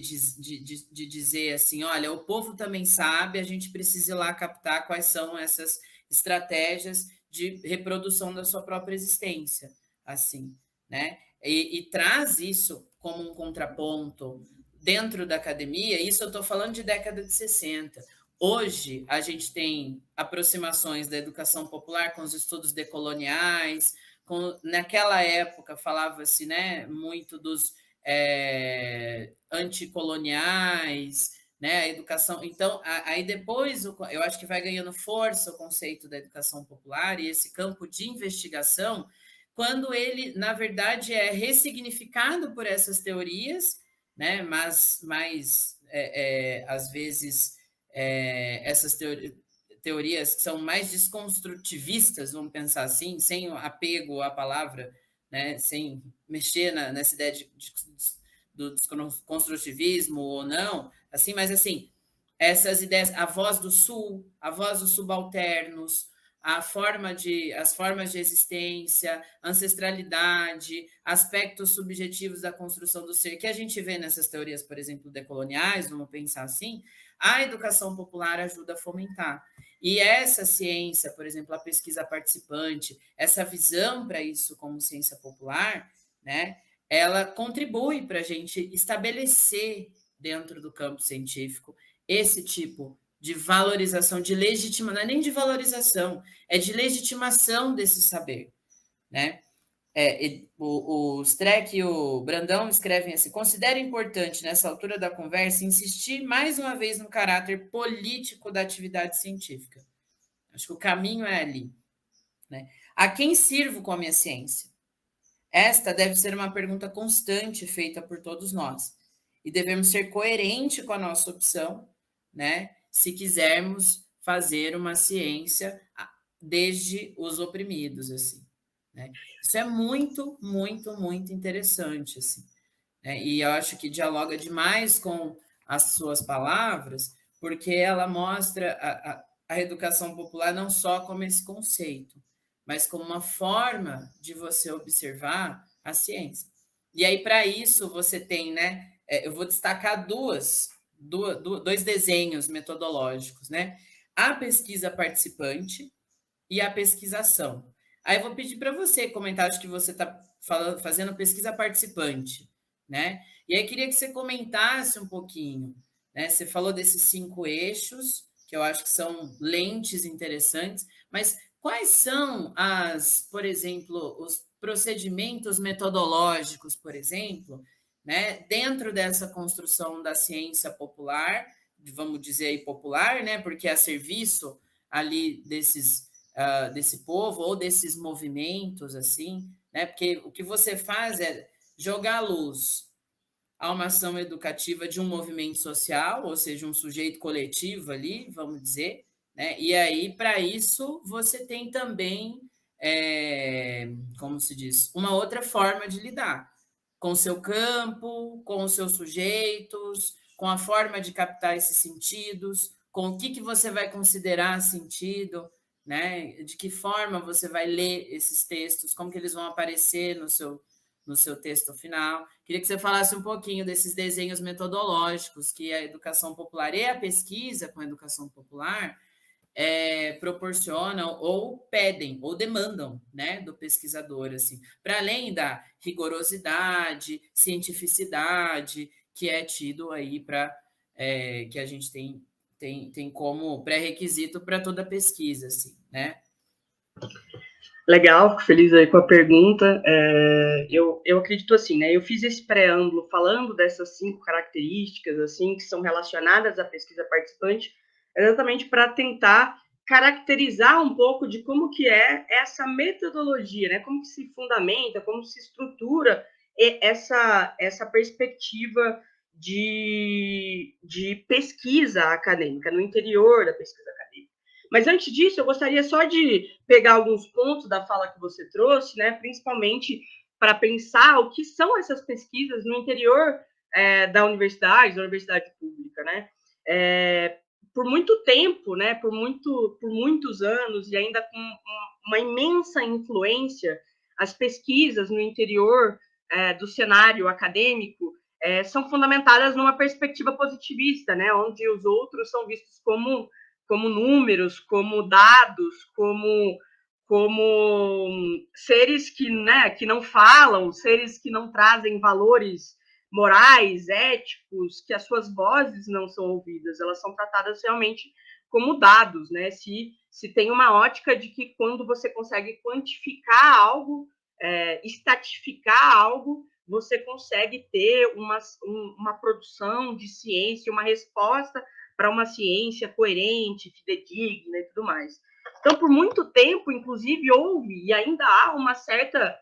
dizer assim, olha, o povo também sabe, a gente precisa ir lá captar quais são essas estratégias de reprodução da sua própria existência, assim, né? E traz isso como um contraponto dentro da academia. Isso eu estou falando de década de 60. Hoje, a gente tem aproximações da educação popular com os estudos decoloniais. Naquela época, falava-se, né, muito dos anticoloniais, né, a educação. Então, aí depois, eu acho que vai ganhando força o conceito da educação popular e esse campo de investigação, quando ele, na verdade, é ressignificado por essas teorias, né, mas às vezes, essas teorias que são mais desconstrutivistas, vamos pensar assim, sem apego à palavra, né, sem mexer nessa ideia do desconstrutivismo ou não, assim, mas assim, essas ideias, a voz do sul, a voz dos subalternos, as formas de existência, ancestralidade, aspectos subjetivos da construção do ser, que a gente vê nessas teorias, por exemplo, decoloniais, vamos pensar assim, a educação popular ajuda a fomentar. E essa ciência, por exemplo, a pesquisa participante, essa visão para isso como ciência popular, né, ela contribui para a gente estabelecer dentro do campo científico esse tipo de valorização, de legitimação, não é nem de valorização, é de legitimação desse saber, né? O Streck e o Brandão escrevem assim: considero importante, nessa altura da conversa, insistir mais uma vez no caráter político da atividade científica. Acho que o caminho é ali, né? A quem sirvo com a minha ciência? Esta deve ser uma pergunta constante feita por todos nós. E devemos ser coerentes com a nossa opção, né? Se quisermos fazer uma ciência desde os oprimidos, assim, né? Isso é muito, muito, muito interessante, assim, né? E eu acho que dialoga demais com as suas palavras, porque ela mostra a educação popular não só como esse conceito, mas como uma forma de você observar a ciência. E aí, para isso, você tem, né? Eu vou destacar dois desenhos metodológicos, né? A pesquisa participante e a pesquisação. Aí eu vou pedir para você comentar, acho que você está fazendo pesquisa participante, né? E aí queria que você comentasse um pouquinho, né? Você falou desses 5 eixos, que eu acho que são lentes interessantes, mas quais são por exemplo, os procedimentos metodológicos, por exemplo, né, dentro dessa construção da ciência popular, vamos dizer aí popular, né, porque é a serviço ali desse povo ou desses movimentos, assim, né, porque o que você faz é jogar a luz a uma ação educativa de um movimento social, ou seja, um sujeito coletivo ali, vamos dizer, né, e aí, para isso, você tem também, como se diz, uma outra forma de lidar, com o seu campo, com os seus sujeitos, com a forma de captar esses sentidos, com o que você vai considerar sentido, né? De que forma você vai ler esses textos, como que eles vão aparecer no seu texto final. Queria que você falasse um pouquinho desses desenhos metodológicos que a educação popular e a pesquisa com a educação popular proporcionam ou pedem ou demandam, né, do pesquisador, assim, para além da rigorosidade, cientificidade que é tido aí para que a gente tem como pré-requisito para toda pesquisa, assim, né? Legal, fico feliz aí com a pergunta. Eu acredito assim, né? Eu fiz esse preâmbulo falando dessas 5 características, assim, que são relacionadas à pesquisa participante, exatamente para tentar caracterizar um pouco de como que é essa metodologia, né? Como que se fundamenta, como se estrutura essa perspectiva de pesquisa acadêmica, no interior da pesquisa acadêmica. Mas antes disso, eu gostaria só de pegar alguns pontos da fala que você trouxe, né? Principalmente para pensar o que são essas pesquisas no interior da universidade pública, né? Por muito tempo, né? Por muitos anos e ainda com uma imensa influência, as pesquisas no interior do cenário acadêmico são fundamentadas numa perspectiva positivista, né? Onde os outros são vistos como números, como dados, como seres que não falam, seres que não trazem valores morais, éticos, que as suas vozes não são ouvidas, elas são tratadas realmente como dados, né? Se tem uma ótica de que quando você consegue quantificar algo, estatificar algo, você consegue ter uma produção de ciência, uma resposta para uma ciência coerente, fidedigna e tudo mais. Então, por muito tempo, inclusive, houve e ainda há uma certa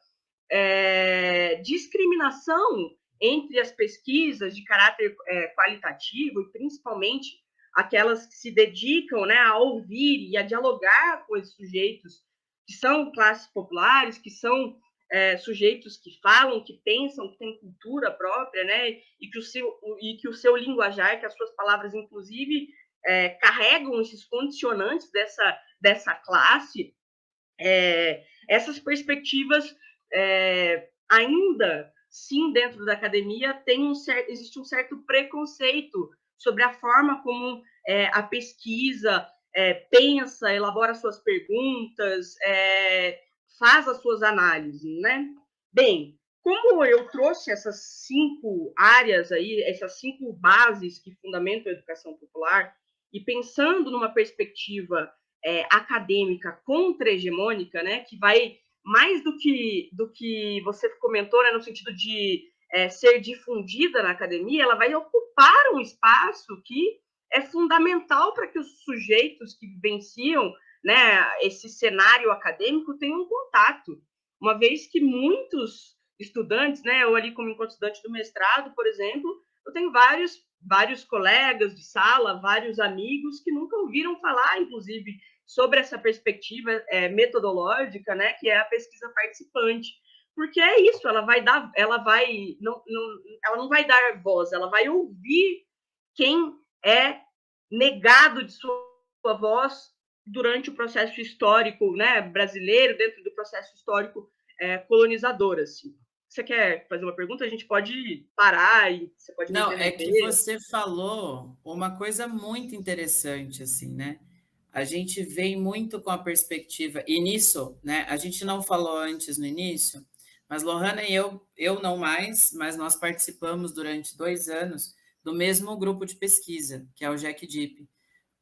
discriminação entre as pesquisas de caráter qualitativo e principalmente aquelas que se dedicam, né, a ouvir e a dialogar com esses sujeitos que são classes populares, que são sujeitos que falam, que pensam, que têm cultura própria, né, e que o seu linguajar, que as suas palavras, inclusive, carregam esses condicionantes dessa classe. Essas perspectivas ainda, sim, dentro da academia, existe um certo preconceito sobre a forma como a pesquisa pensa, elabora suas perguntas, faz as suas análises, né? Bem, como eu trouxe essas 5 áreas aí, essas 5 bases que fundamentam a educação popular, e pensando numa perspectiva acadêmica contra-hegemônica, né, que vai mais do que você comentou, né, no sentido de ser difundida na academia, ela vai ocupar um espaço que é fundamental para que os sujeitos que vivenciam, né, esse cenário acadêmico tenham contato, uma vez que muitos estudantes, né, eu ali como enquanto estudante do mestrado, por exemplo, eu tenho vários colegas de sala, vários amigos que nunca ouviram falar, inclusive, sobre essa perspectiva metodológica, né, que é a pesquisa participante. Porque é isso, ela não vai dar voz, ela vai ouvir quem é negado de sua voz durante o processo histórico, né, brasileiro, dentro do processo histórico colonizador, assim. Você quer fazer uma pergunta? A gente pode parar e você pode... Não, é que você falou uma coisa muito interessante, assim, né? A gente vem muito com a perspectiva, e nisso, né, a gente não falou antes no início, mas Lohana e eu não mais, mas nós participamos durante 2 anos do mesmo grupo de pesquisa, que é o JEC-DIP,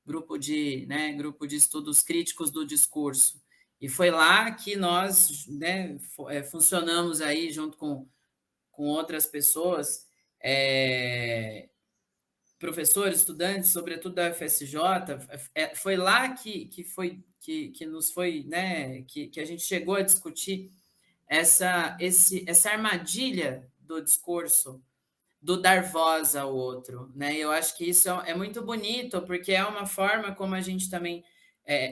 grupo de estudos críticos do discurso. E foi lá que nós, né, funcionamos aí junto com outras pessoas, professores, estudantes, sobretudo da UFSJ, foi lá que nos foi, né, que a gente chegou a discutir essa armadilha do discurso, do dar voz ao outro, né? Eu acho que isso é muito bonito, porque é uma forma como a gente também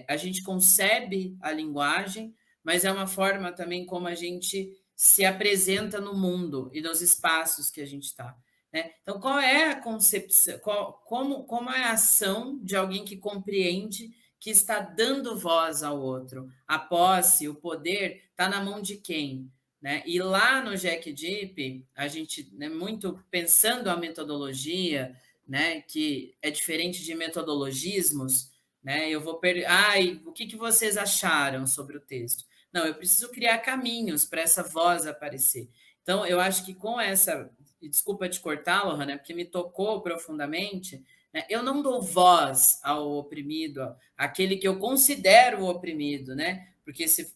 a gente concebe a linguagem, mas é uma forma também como a gente se apresenta no mundo e nos espaços que a gente está. Né? Então, qual é a concepção, como é a ação de alguém que compreende que está dando voz ao outro? A posse, o poder, está na mão de quem? Né? E lá no Jack Deep, a gente, né, muito pensando a metodologia, né, que é diferente de metodologismos, né? Eu vou o que vocês acharam sobre o texto? Não, eu preciso criar caminhos para essa voz aparecer. Então, eu acho que com essa, desculpa te cortar, Lohan, né, porque me tocou profundamente, né, eu não dou voz ao oprimido, àquele que eu considero o oprimido, né? Porque se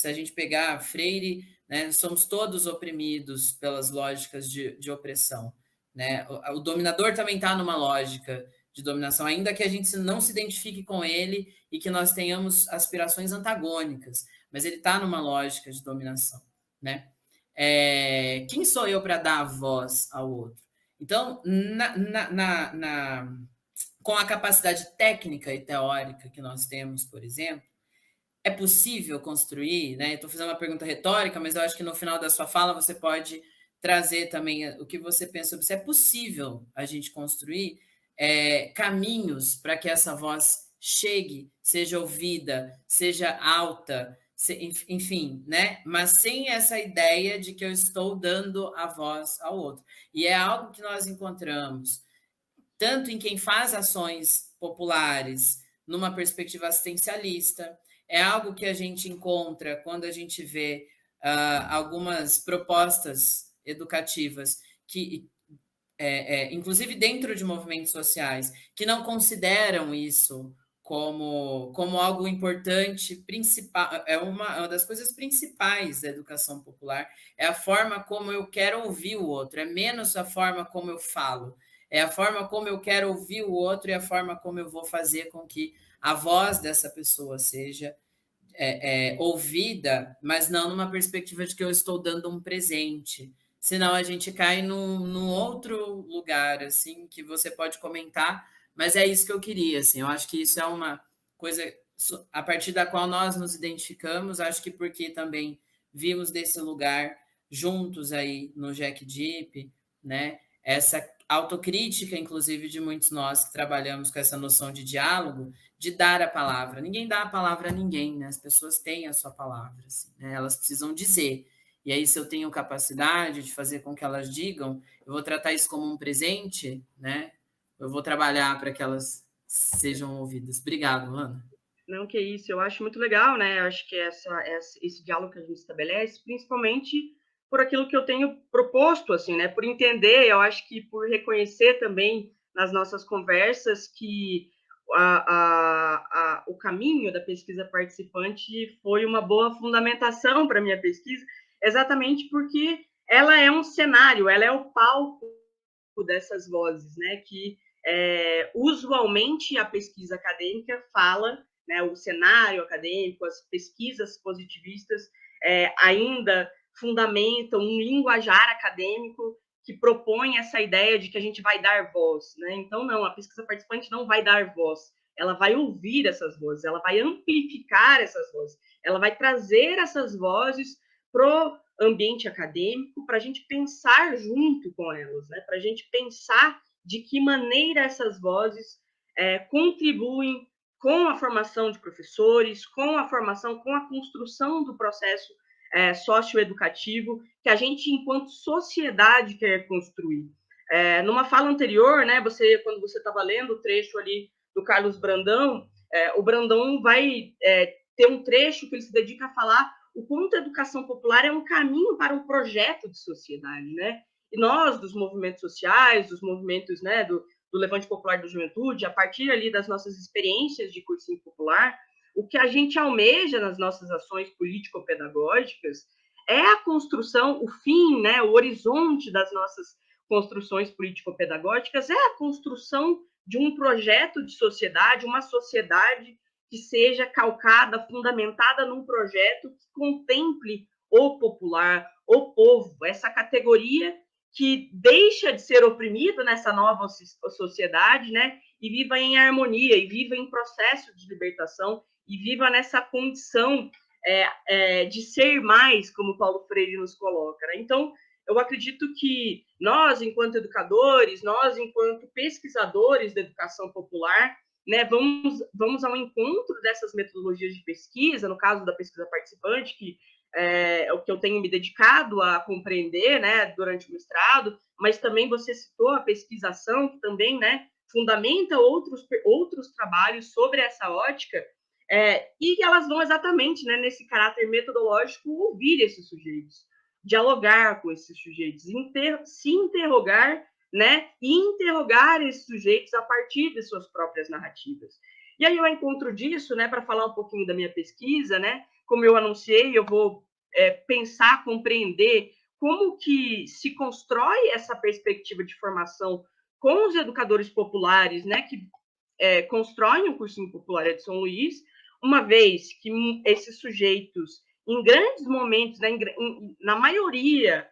a gente pegar Freire, né, somos todos oprimidos pelas lógicas de opressão. Né? O dominador também está numa lógica de dominação, ainda que a gente não se identifique com ele e que nós tenhamos aspirações antagônicas, mas ele está numa lógica de dominação. Né? Quem sou eu para dar a voz ao outro? Então, com a capacidade técnica e teórica que nós temos, por exemplo, é possível construir, né? Estou fazendo uma pergunta retórica, mas eu acho que no final da sua fala você pode trazer também o que você pensa sobre se é possível a gente construir caminhos para que essa voz chegue, seja ouvida, seja alta, enfim, né? Mas sem essa ideia de que eu estou dando a voz ao outro. E é algo que nós encontramos tanto em quem faz ações populares numa perspectiva assistencialista, é algo que a gente encontra quando a gente vê algumas propostas educativas que, inclusive dentro de movimentos sociais, que não consideram isso como algo importante, principal, é uma das coisas principais da educação popular, é a forma como eu quero ouvir o outro, é menos a forma como eu falo, é a forma como eu quero ouvir o outro e a forma como eu vou fazer com que a voz dessa pessoa seja ouvida, mas não numa perspectiva de que eu estou dando um presente. Senão a gente cai num outro lugar, assim, que você pode comentar, mas é isso que eu queria, assim. Eu acho que isso é uma coisa a partir da qual nós nos identificamos, acho que porque também vimos desse lugar juntos aí no Jack Deep, né? Essa autocrítica, inclusive, de muitos nós que trabalhamos com essa noção de diálogo, de dar a palavra. Ninguém dá a palavra a ninguém, né? As pessoas têm a sua palavra, assim, né? Elas precisam dizer. E aí, se eu tenho capacidade de fazer com que elas digam, eu vou tratar isso como um presente, né? Eu vou trabalhar para que elas sejam ouvidas. Obrigado, Ana. Não, que isso. Eu acho muito legal, né? Eu acho que esse diálogo que a gente estabelece, principalmente por aquilo que eu tenho proposto, assim, né? Por entender, eu acho que por reconhecer também nas nossas conversas que o caminho da pesquisa participante foi uma boa fundamentação para a minha pesquisa, exatamente porque ela é um cenário, ela é o palco dessas vozes, né? Que usualmente a pesquisa acadêmica fala, né? O cenário acadêmico, as pesquisas positivistas ainda fundamentam um linguajar acadêmico que propõe essa ideia de que a gente vai dar voz, né? Então, não, a pesquisa participante não vai dar voz, ela vai ouvir essas vozes, ela vai amplificar essas vozes, ela vai trazer essas vozes para o ambiente acadêmico, para a gente pensar junto com elas, né? Para a gente pensar de que maneira essas vozes contribuem com a formação de professores, com a formação, com a construção do processo socioeducativo que a gente, enquanto sociedade, quer construir. Numa fala anterior, né, quando você estava lendo o trecho ali do Carlos Brandão, o Brandão vai ter um trecho que ele se dedica a falar o quanto a educação popular é um caminho para um projeto de sociedade, né? E nós, dos movimentos sociais, dos movimentos, né, do Levante Popular da Juventude, a partir ali das nossas experiências de cursinho popular, o que a gente almeja nas nossas ações político-pedagógicas é a construção, o fim, né, o horizonte das nossas construções político-pedagógicas é a construção de um projeto de sociedade, uma sociedade que seja calcada, fundamentada num projeto que contemple o popular, o povo, essa categoria que deixa de ser oprimido nessa nova sociedade, né, e viva em harmonia, e viva em processo de libertação, e viva nessa condição de ser mais, como Paulo Freire nos coloca, né? Então, eu acredito que nós, enquanto educadores, nós, enquanto pesquisadores da educação popular, né, vamos ao encontro dessas metodologias de pesquisa, no caso da pesquisa participante, que é o que eu tenho me dedicado a compreender, né, durante o mestrado, mas também você citou a pesquisação, que também, né, fundamenta outros trabalhos sobre essa ótica, e elas vão exatamente, né, nesse caráter metodológico ouvir esses sujeitos, dialogar com esses sujeitos, se interrogar, né, e interrogar esses sujeitos a partir de suas próprias narrativas. E aí, ao encontro disso, né, para falar um pouquinho da minha pesquisa, né, como eu anunciei, eu vou pensar, compreender como que se constrói essa perspectiva de formação com os educadores populares, né, que constroem o cursinho popular de São Luís, uma vez que esses sujeitos, em grandes momentos, né, na maioria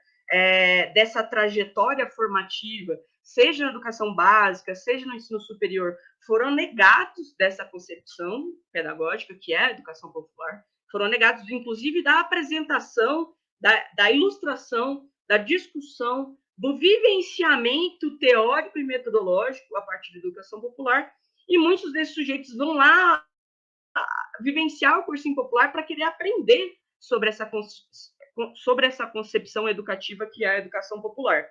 dessa trajetória formativa, seja na educação básica, seja no ensino superior, foram negados dessa concepção pedagógica, que é a educação popular, foram negados, inclusive, da apresentação, da ilustração, da discussão, do vivenciamento teórico e metodológico a partir da educação popular, e muitos desses sujeitos vão lá vivenciar o cursinho popular para querer aprender sobre essa concepção educativa que é a educação popular.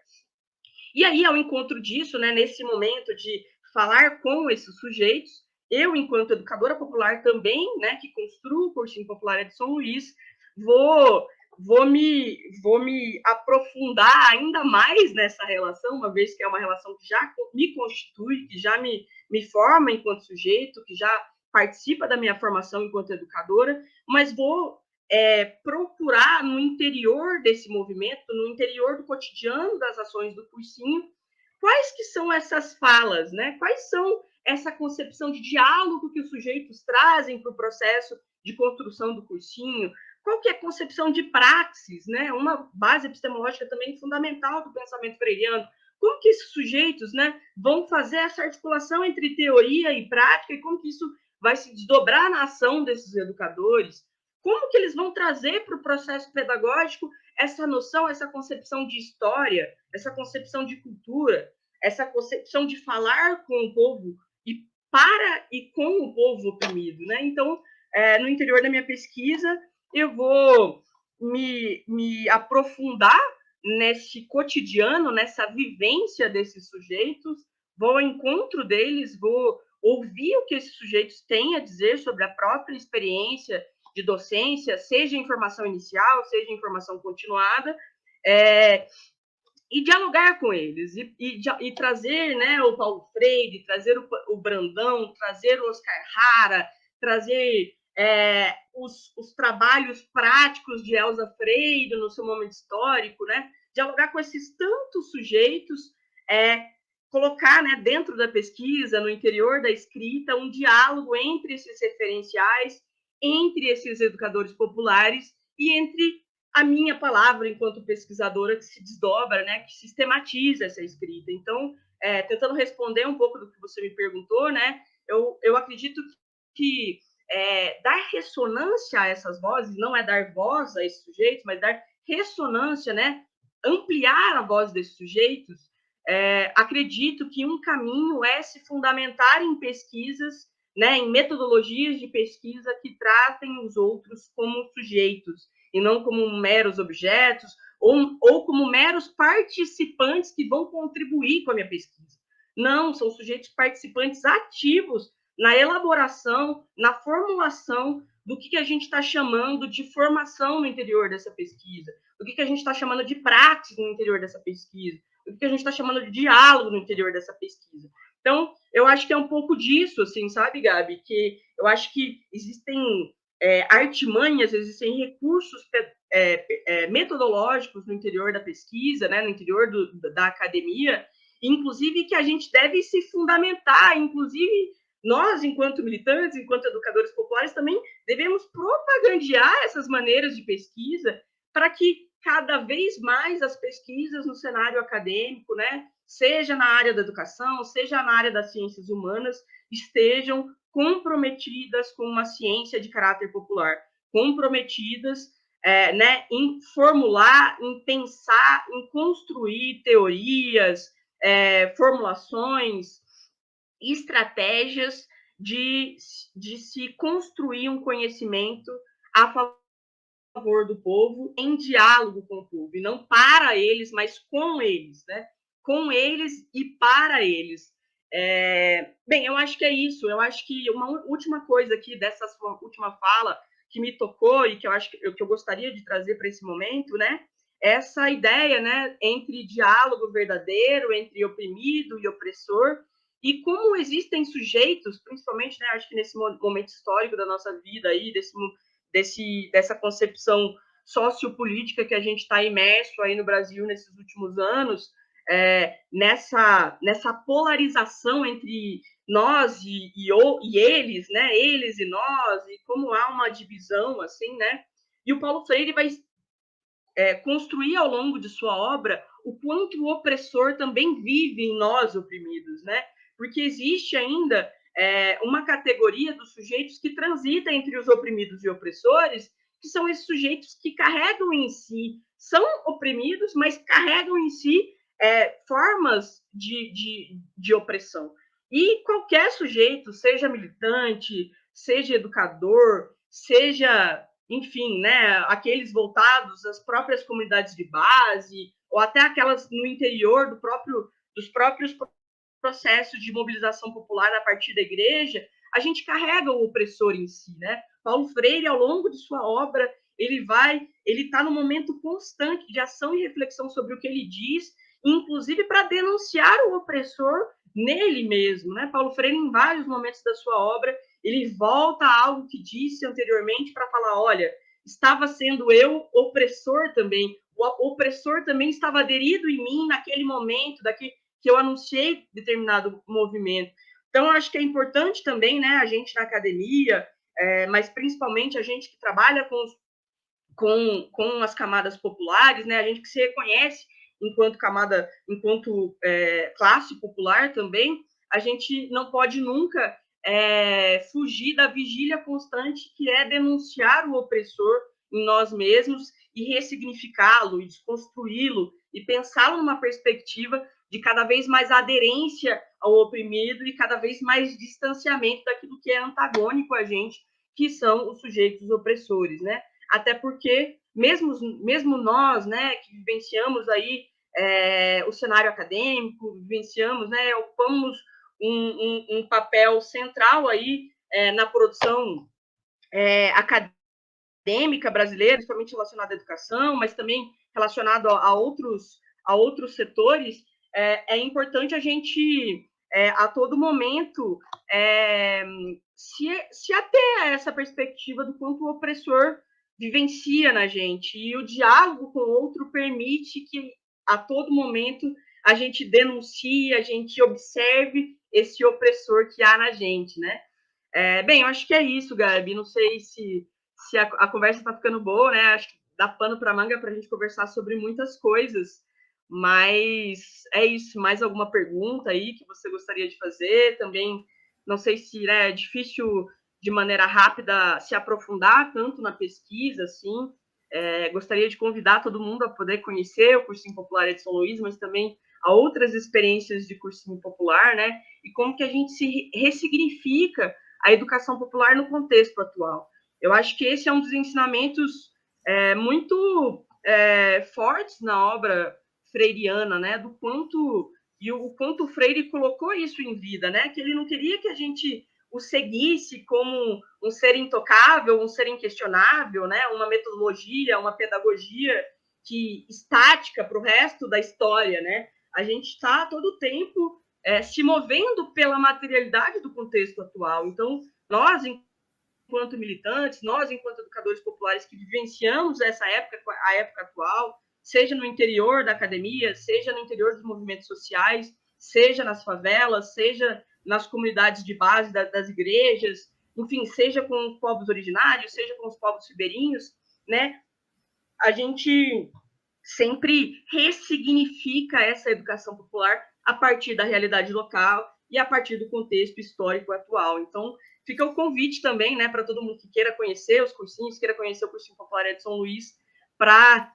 E aí, ao encontro disso, né, nesse momento de falar com esses sujeitos, eu, enquanto educadora popular também, né, que construo o cursinho popular de São Luís, vou me aprofundar ainda mais nessa relação, uma vez que é uma relação que já me constitui, que já me forma enquanto sujeito, que já participa da minha formação enquanto educadora, mas vou procurar no interior desse movimento, no interior do cotidiano das ações do cursinho, quais que são essas falas, né? Quais são essa concepção de diálogo que os sujeitos trazem para o processo de construção do cursinho, qual que é a concepção de praxis, né? Uma base epistemológica também fundamental do pensamento freiriano. Como que esses sujeitos, né, vão fazer essa articulação entre teoria e prática e como que isso vai se desdobrar na ação desses educadores? Como que eles vão trazer para o processo pedagógico essa noção, essa concepção de história, essa concepção de cultura, essa concepção de falar com o povo e para e com o povo oprimido, né? Então, no interior da minha pesquisa, eu vou me aprofundar nesse cotidiano, nessa vivência desses sujeitos, vou ao encontro deles, vou ouvir o que esses sujeitos têm a dizer sobre a própria experiência de docência, seja em formação inicial, seja em formação continuada, e dialogar com eles, e trazer, né, o Paulo Freire, trazer o Brandão, trazer o Oscar Hara, trazer os trabalhos práticos de Elza Freire no seu momento histórico, né, dialogar com esses tantos sujeitos, colocar, né, dentro da pesquisa, no interior da escrita, um diálogo entre esses referenciais, entre esses educadores populares e entre a minha palavra enquanto pesquisadora que se desdobra, né, que sistematiza essa escrita. Então, tentando responder um pouco do que você me perguntou, né, eu acredito que dar ressonância a essas vozes, não é dar voz a esses sujeitos, mas dar ressonância, né, ampliar a voz desses sujeitos. Acredito que um caminho é se fundamentar em pesquisas, né, em metodologias de pesquisa que tratem os outros como sujeitos, e não como meros objetos, ou como meros participantes que vão contribuir com a minha pesquisa. Não, são sujeitos participantes ativos na elaboração, na formulação do que a gente está chamando de formação no interior dessa pesquisa, do que a gente está chamando de praxis no interior dessa pesquisa, do que a gente está chamando de diálogo no interior dessa pesquisa. Então, eu acho que é um pouco disso, assim, sabe, Gabi? Que eu acho que existem artimanhas, existem recursos metodológicos no interior da pesquisa, né, no interior da academia, inclusive que a gente deve se fundamentar, inclusive nós, enquanto militantes, enquanto educadores populares, também devemos propagandear essas maneiras de pesquisa para que cada vez mais as pesquisas no cenário acadêmico, né, seja na área da educação, seja na área das ciências humanas, estejam comprometidas com uma ciência de caráter popular, comprometidas, né, em formular, em pensar, em construir teorias, formulações, estratégias de se construir um conhecimento a favor do povo, em diálogo com o povo, e não para eles, mas com eles, né? Com eles e para eles. Bem, eu acho que é isso. Eu acho que uma última coisa aqui dessa sua última fala que me tocou e que eu acho que eu gostaria de trazer para esse momento, né? Essa ideia, né, entre diálogo verdadeiro, entre oprimido e opressor, e como existem sujeitos, principalmente, né, acho que nesse momento histórico da nossa vida aí, dessa concepção sociopolítica que a gente está imerso aí no Brasil nesses últimos anos, nessa polarização entre nós e eles, né? Eles e nós, e como há uma divisão, assim, né? E o Paulo Freire vai construir ao longo de sua obra o quanto o opressor também vive em nós oprimidos, né? Porque existe ainda uma categoria dos sujeitos que transita entre os oprimidos e opressores, que são esses sujeitos que carregam em si, são oprimidos, mas carregam em si formas de opressão. E qualquer sujeito, seja militante, seja educador, seja, enfim, né, aqueles voltados às próprias comunidades de base, ou até aquelas no interior dos próprios processos de mobilização popular a partir da igreja, a gente carrega o opressor em si, né? Paulo Freire, ao longo de sua obra, ele está no momento constante de ação e reflexão sobre o que ele diz, inclusive para denunciar o opressor nele mesmo, né? Paulo Freire, em vários momentos da sua obra, ele volta a algo que disse anteriormente para falar, olha, estava sendo eu opressor também, o opressor também estava aderido em mim naquele momento, que eu anunciei determinado movimento. Então, eu acho que é importante também, né, a gente na academia, mas principalmente a gente que trabalha com as camadas populares, né, a gente que se reconhece enquanto classe popular também, a gente não pode nunca fugir da vigília constante que é denunciar o opressor em nós mesmos e ressignificá-lo, e desconstruí-lo, e pensá-lo numa perspectiva de cada vez mais aderência ao oprimido e cada vez mais distanciamento daquilo que é antagônico a gente, que são os sujeitos opressores, né? Até porque, mesmo nós, né, que vivenciamos aí o cenário acadêmico, vivenciamos, né, ocupamos um papel central aí na produção acadêmica brasileira, principalmente relacionada à educação, mas também relacionado a outros setores, é importante a gente, a todo momento, se ater a essa perspectiva do quanto o opressor vivencia na gente. E o diálogo com o outro permite que, a todo momento, a gente denuncie, a gente observe esse opressor que há na gente, né? Bem, eu acho que é isso, Gabi. Não sei se a conversa está ficando boa, né? Acho que dá pano para manga para a gente conversar sobre muitas coisas. Mas é isso. Mais alguma pergunta aí que você gostaria de fazer? Também não sei se é difícil de maneira rápida se aprofundar tanto na pesquisa, assim. Gostaria de convidar todo mundo a poder conhecer o Cursinho Popular de São Luís, mas também a outras experiências de cursinho popular, né? E como que a gente se ressignifica a educação popular no contexto atual. Eu acho que esse é um dos ensinamentos muito fortes na obra freiriana, né? Do quanto o Freire colocou isso em vida, né? Que ele não queria que a gente o seguisse como um ser intocável, um ser inquestionável, né? Uma metodologia, uma pedagogia estática para o resto da história, né? A gente está todo o tempo se movendo pela materialidade do contexto atual. Então, nós, enquanto militantes, nós, enquanto educadores populares que vivenciamos essa época, a época atual, seja no interior da academia, seja no interior dos movimentos sociais, seja nas favelas, seja nas comunidades de base das igrejas, enfim, seja com os povos originários, seja com os povos ribeirinhos, né? A gente sempre ressignifica essa educação popular a partir da realidade local e a partir do contexto histórico atual. Então, fica o convite também, né, para todo mundo que queira conhecer os cursinhos, queira conhecer o Cursinho Popular de São Luís, para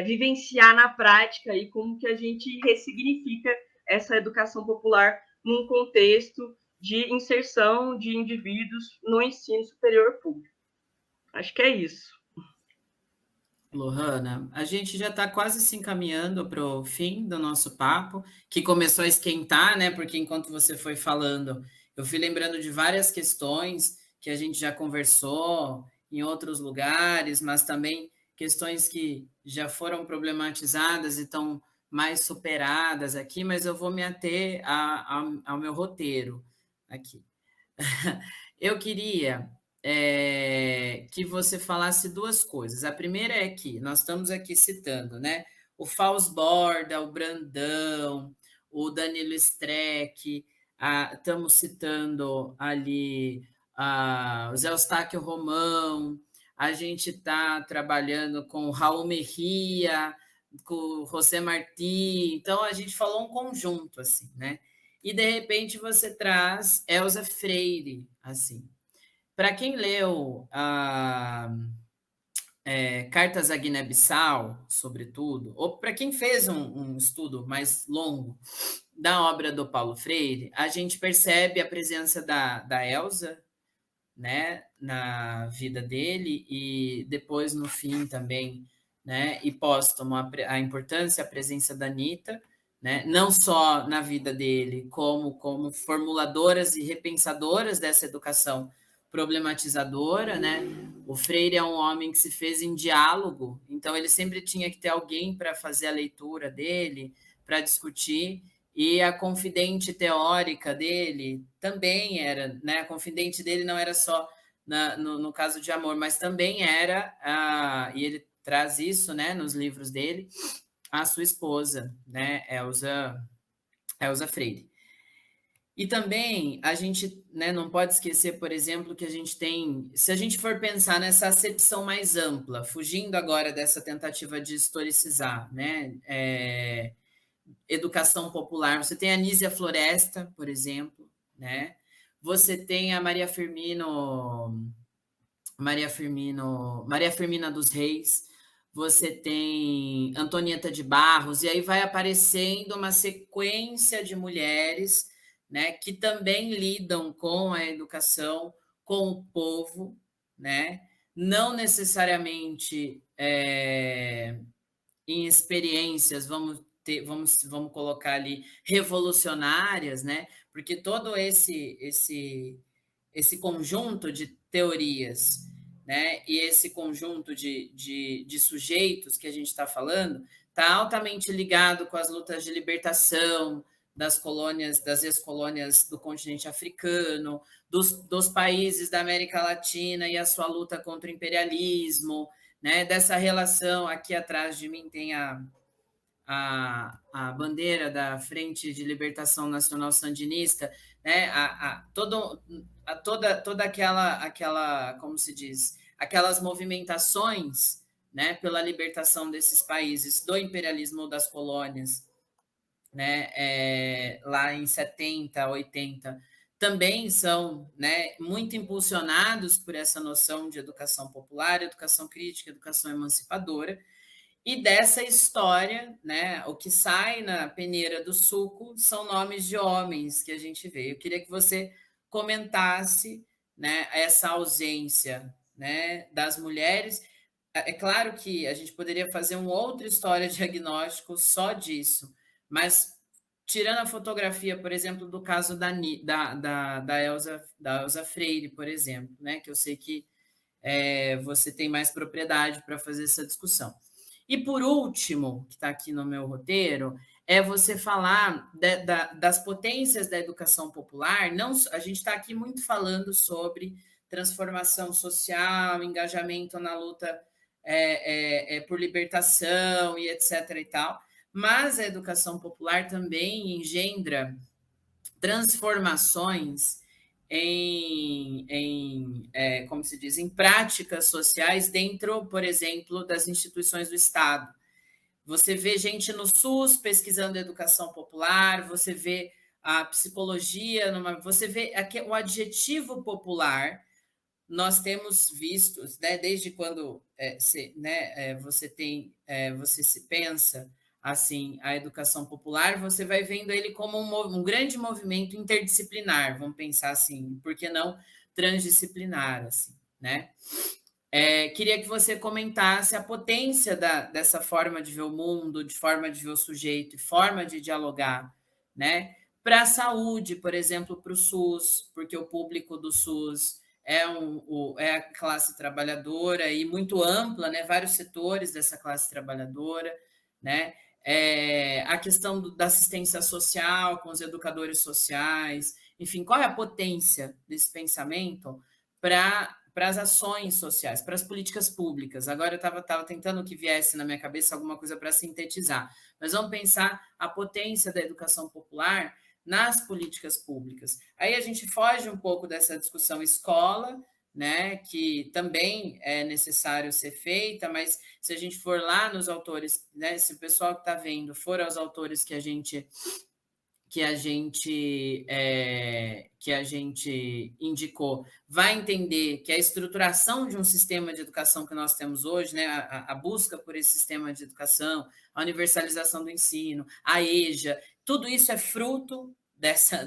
vivenciar na prática aí como que a gente ressignifica essa educação popular num contexto de inserção de indivíduos no ensino superior público. Acho que é isso. Lohana, a gente já está quase se encaminhando para o fim do nosso papo, que começou a esquentar, né? Porque enquanto você foi falando, eu fui lembrando de várias questões que a gente já conversou em outros lugares, mas também questões que já foram problematizadas e estão mais superadas aqui, mas eu vou me ater ao meu roteiro aqui. Eu queria que você falasse duas coisas. A primeira é que nós estamos aqui citando, né, o Fausto Borda, o Brandão, o Danilo Streck, estamos citando ali o Zé Eustáquio Romão, a gente está trabalhando com o Raul Mejia, com o José Martí, então a gente falou um conjunto, assim, né? E, de repente, você traz Elza Freire, assim. Para quem leu Cartas à Guiné-Bissau, sobretudo, ou para quem fez um estudo mais longo da obra do Paulo Freire, a gente percebe a presença da Elza, né, na vida dele, e depois, no fim, também, né, e póstumo, a importância, a presença da Anitta, né, não só na vida dele, como formuladoras e repensadoras dessa educação problematizadora, né? O Freire é um homem que se fez em diálogo, então ele sempre tinha que ter alguém para fazer a leitura dele, para discutir, e a confidente teórica dele também era, né? A confidente dele não era só no caso de amor, mas também era, e ele traz isso, né, nos livros dele, a sua esposa, né, Elza Freire. E também a gente, né, não pode esquecer, por exemplo, que a gente tem, se a gente for pensar nessa acepção mais ampla, fugindo agora dessa tentativa de historicizar, né, educação popular, você tem a Nísia Floresta, por exemplo, né, você tem a Maria Firmina dos Reis, você tem Antonieta de Barros, e aí vai aparecendo uma sequência de mulheres, né, que também lidam com a educação, com o povo, né, não necessariamente em experiências, vamos colocar ali, revolucionárias, né, porque todo esse conjunto de teorias, né, e esse conjunto de sujeitos que a gente está falando está altamente ligado com as lutas de libertação das colônias, das ex-colônias do continente africano, dos países da América Latina e a sua luta contra o imperialismo, né, dessa relação. Aqui atrás de mim tem a bandeira da Frente de Libertação Nacional Sandinista, né, toda aquela, como se diz, aquelas movimentações, né, pela libertação desses países do imperialismo ou das colônias, né, lá em 70, 80, também são, né, muito impulsionados por essa noção de educação popular, educação crítica, educação emancipadora. E dessa história, né, o que sai na peneira do suco são nomes de homens que a gente vê. Eu queria que você comentasse, né, essa ausência, né, das mulheres. É claro que a gente poderia fazer uma outra história diagnóstico só disso, mas tirando a fotografia, por exemplo, do caso da Elza Freire, por exemplo, né, que eu sei que você tem mais propriedade para fazer essa discussão. E, por último, que está aqui no meu roteiro, é você falar das potências da educação popular. Não, a gente está aqui muito falando sobre transformação social, engajamento na luta por libertação e etc. e tal, mas a educação popular também engendra transformações como se diz, em práticas sociais dentro, por exemplo, das instituições do Estado. Você vê gente no SUS pesquisando educação popular, você vê a psicologia, você vê aqui, o adjetivo popular, nós temos visto, né, desde quando você se pensa assim a educação popular, você vai vendo ele como um grande movimento interdisciplinar, vamos pensar assim, por que não transdisciplinar, assim, né? Queria que você comentasse a potência dessa forma de ver o mundo, de forma de ver o sujeito, forma de dialogar, né? Para a saúde, por exemplo, para o SUS, porque o público do SUS é a classe trabalhadora e muito ampla, né? Vários setores dessa classe trabalhadora, né? A questão da assistência social com os educadores sociais, enfim, qual é a potência desse pensamento para as ações sociais, para as políticas públicas. Agora eu estava tentando que viesse na minha cabeça alguma coisa para sintetizar, mas vamos pensar a potência da educação popular nas políticas públicas. Aí a gente foge um pouco dessa discussão escola, né, que também é necessário ser feita, mas se a gente for lá nos autores, né, se o pessoal que está vendo for aos autores que a gente indicou, vai entender que a estruturação de um sistema de educação que nós temos hoje, né, a busca por esse sistema de educação, a universalização do ensino, a EJA, tudo isso é fruto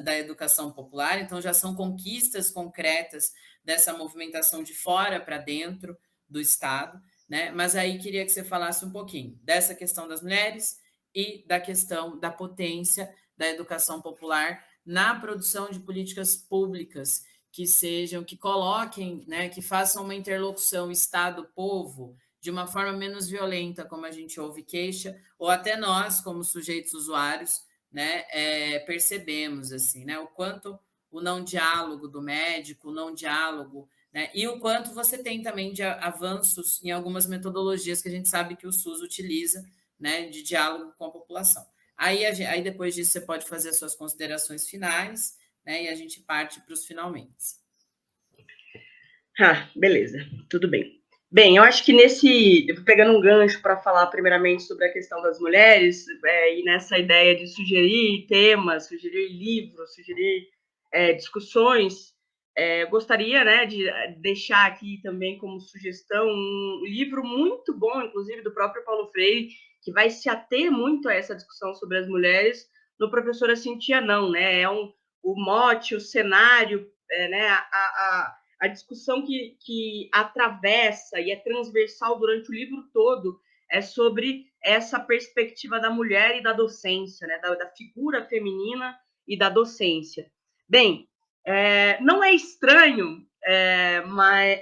da educação popular, então já são conquistas concretas dessa movimentação de fora para dentro do Estado, né? Mas aí queria que você falasse um pouquinho dessa questão das mulheres e da questão da potência da educação popular na produção de políticas públicas que coloquem, né, que façam uma interlocução Estado-povo de uma forma menos violenta, como a gente ouve queixa, ou até nós, como sujeitos usuários, né, percebemos assim, né, o quanto o não diálogo do médico, o não diálogo, né, e o quanto você tem também de avanços em algumas metodologias que a gente sabe que o SUS utiliza, né, de diálogo com a população. Aí depois disso você pode fazer as suas considerações finais, né, e a gente parte para os finalmente. Beleza, tudo bem. Bem, eu acho que pegando um gancho para falar primeiramente sobre a questão das mulheres, e nessa ideia de sugerir temas, sugerir livros, sugerir discussões, gostaria, né, de deixar aqui também como sugestão um livro muito bom, inclusive do próprio Paulo Freire, que vai se ater muito a essa discussão sobre as mulheres, no Professora Cintia Não, né? O mote, o cenário, né, a discussão que atravessa e é transversal durante o livro todo é sobre essa perspectiva da mulher e da docência, né, da figura feminina e da docência. Bem, não é estranho, mas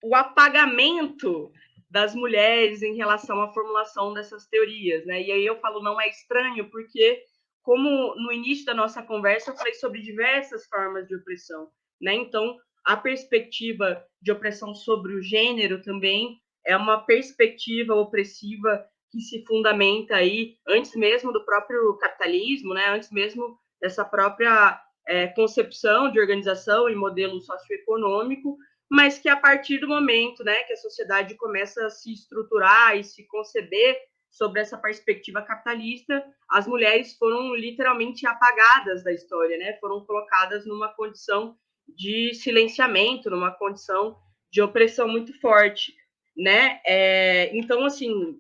o apagamento das mulheres em relação à formulação dessas teorias, né? E aí eu falo não é estranho porque, como no início da nossa conversa eu falei sobre diversas formas de opressão, né? Então, a perspectiva de opressão sobre o gênero também é uma perspectiva opressiva que se fundamenta aí antes mesmo do próprio capitalismo, né? Antes mesmo dessa própria concepção de organização e modelo socioeconômico, mas que a partir do momento, né, que a sociedade começa a se estruturar e se conceber sobre essa perspectiva capitalista, as mulheres foram literalmente apagadas da história, né? Foram colocadas numa condição de silenciamento, numa condição de opressão muito forte, né? Então, assim,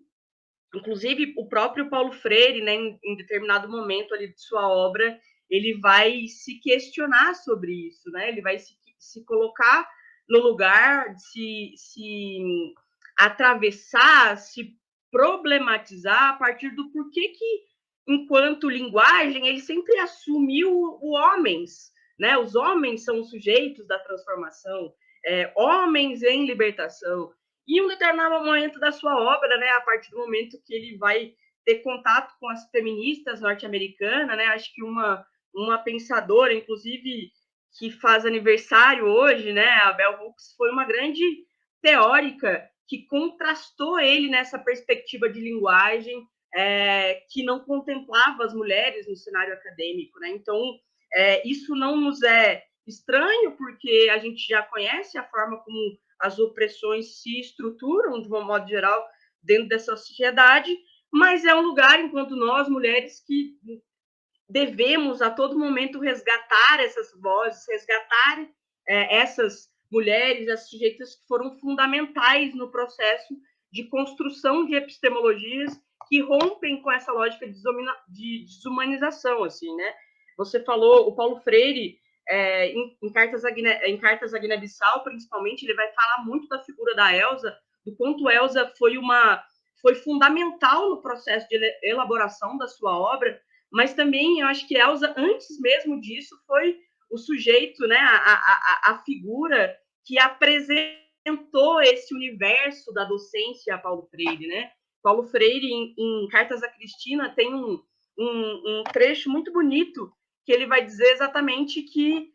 inclusive o próprio Paulo Freire, né, em determinado momento ali de sua obra, ele vai se questionar sobre isso, né? Ele vai se colocar no lugar de se atravessar, se problematizar a partir do porquê que, enquanto linguagem, ele sempre assumiu o homens, né? Os homens são os sujeitos da transformação, homens em libertação. E um determinado momento da sua obra, né, a partir do momento que ele vai ter contato com as feministas norte-americanas, né? Acho que uma pensadora, inclusive, que faz aniversário hoje, né, a Bell Hooks, foi uma grande teórica que contrastou ele nessa perspectiva de linguagem que não contemplava as mulheres no cenário acadêmico, né? Então, isso não nos é estranho, porque a gente já conhece a forma como as opressões se estruturam, de um modo geral, dentro dessa sociedade, mas é um lugar, enquanto nós, mulheres, que devemos a todo momento resgatar essas vozes, resgatar essas mulheres, esses sujeitos que foram fundamentais no processo de construção de epistemologias que rompem com essa lógica de desumanização, assim, né? Você falou, o Paulo Freire, em Cartas à Guiné-Bissau, principalmente, ele vai falar muito da figura da Elsa, do quanto Elsa foi fundamental no processo de elaboração da sua obra, mas também eu acho que Elsa, antes mesmo disso, foi o sujeito, né, a figura que apresentou esse universo da docência a Paulo Freire, né? Paulo Freire, em Cartas à Cristina, tem um trecho muito bonito que ele vai dizer exatamente que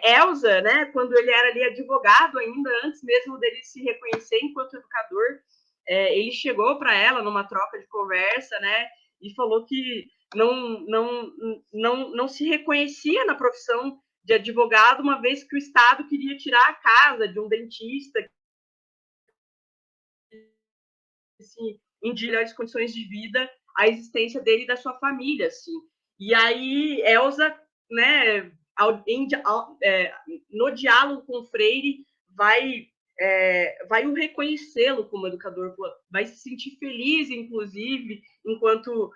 Elsa, né, quando ele era ali advogado ainda, antes mesmo dele se reconhecer enquanto educador, ele chegou para ela numa troca de conversa, né, e falou que não se reconhecia na profissão de advogado, uma vez que o Estado queria tirar a casa de um dentista, assim, em melhores condições de vida a existência dele e da sua família, assim. E aí Elsa, né, no diálogo com Freire, vai o reconhecê-lo como educador, vai se sentir feliz, inclusive, enquanto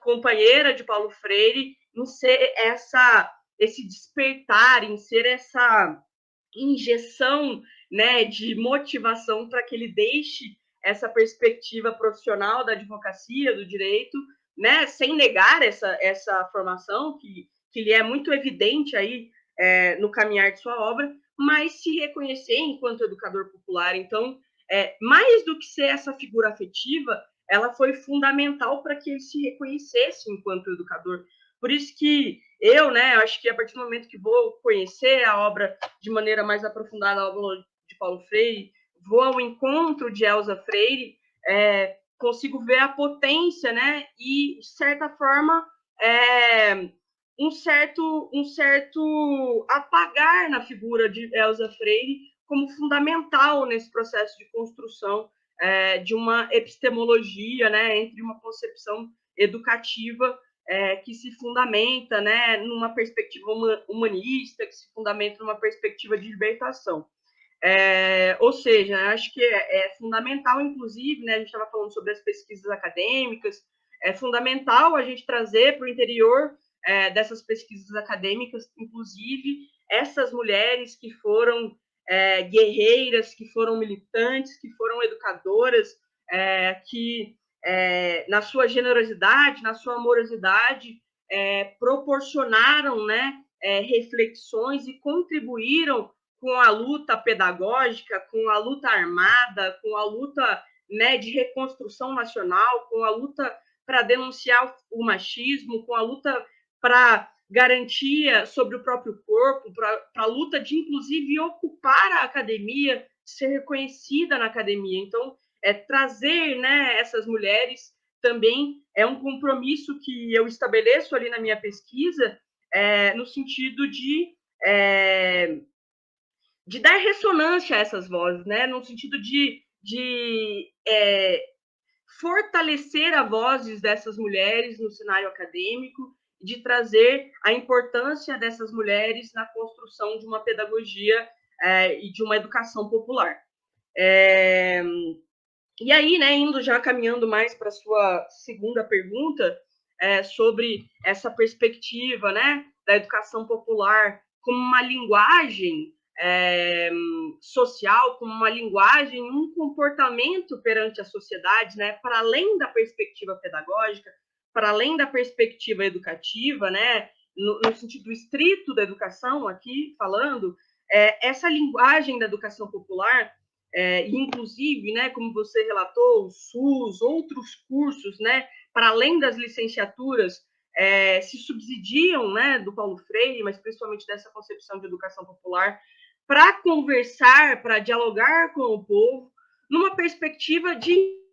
companheira de Paulo Freire, em ser esse despertar, em ser essa injeção, né, de motivação para que ele deixe essa perspectiva profissional da advocacia, do direito, né, sem negar essa formação que lhe é muito evidente aí no caminhar de sua obra, mas se reconhecer enquanto educador popular. Então, mais do que ser essa figura afetiva, ela foi fundamental para que ele se reconhecesse enquanto educador. Por isso que eu, né, acho que a partir do momento que vou conhecer a obra de maneira mais aprofundada, a obra de Paulo Freire, vou ao encontro de Elsa Freire, consigo ver a potência, né, e, de certa forma, um certo apagar na figura de Elsa Freire como fundamental nesse processo de construção de uma epistemologia, né, entre uma concepção educativa que se fundamenta, né, numa perspectiva humanista, que se fundamenta numa perspectiva de libertação. Ou seja, acho que é fundamental, inclusive, né, a gente estava falando sobre as pesquisas acadêmicas, é fundamental a gente trazer para o interior dessas pesquisas acadêmicas, inclusive, essas mulheres que foram guerreiras, que foram militantes, que foram educadoras, que, na sua generosidade, na sua amorosidade, proporcionaram, né, reflexões e contribuíram com a luta pedagógica, com a luta armada, com a luta, né, de reconstrução nacional, com a luta para denunciar o machismo, com a luta para garantia sobre o próprio corpo, para a luta de, inclusive, ocupar a academia, ser reconhecida na academia. Então, trazer, né, essas mulheres também é um compromisso que eu estabeleço ali na minha pesquisa, no sentido de dar ressonância a essas vozes, né? No sentido de fortalecer as vozes dessas mulheres no cenário acadêmico, de trazer a importância dessas mulheres na construção de uma pedagogia e de uma educação popular. E aí, né, indo já caminhando mais para a sua segunda pergunta, sobre essa perspectiva, né, da educação popular como uma linguagem social, como uma linguagem, um comportamento perante a sociedade, né, para além da perspectiva pedagógica, para além da perspectiva educativa, né, no sentido estrito da educação, aqui falando, essa linguagem da educação popular, inclusive, né, como você relatou, o SUS, outros cursos, né, para além das licenciaturas, se subsidiam, né, do Paulo Freire, mas principalmente dessa concepção de educação popular, para conversar, para dialogar com o povo, numa perspectiva de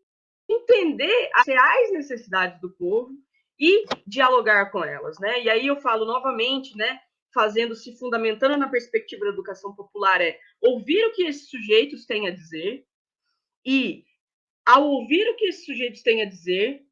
entender as reais necessidades do povo e dialogar com elas, né? E aí eu falo novamente, né, se fundamentando na perspectiva da educação popular, ouvir o que esses sujeitos têm a dizer e, ao ouvir o que esses sujeitos têm a dizer,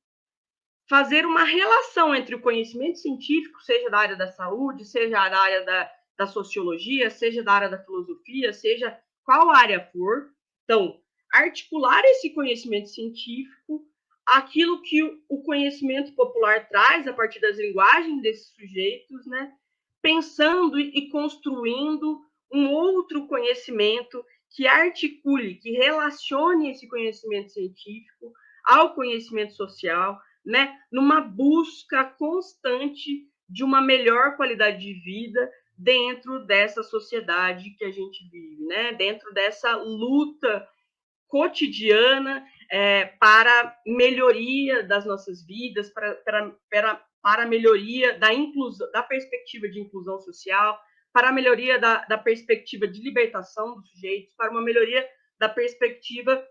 fazer uma relação entre o conhecimento científico, seja da área da saúde, seja da área da sociologia, seja da área da filosofia, seja qual área for. Então, articular esse conhecimento científico, aquilo que o conhecimento popular traz a partir das linguagens desses sujeitos, né? Pensando e construindo um outro conhecimento que articule, que relacione esse conhecimento científico ao conhecimento social, né? Numa busca constante de uma melhor qualidade de vida dentro dessa sociedade que a gente vive, né? Dentro dessa luta cotidiana para melhoria das nossas vidas, para a melhoria da inclusão, da perspectiva de inclusão social, para a melhoria da perspectiva de libertação dos sujeitos, para uma melhoria da perspectiva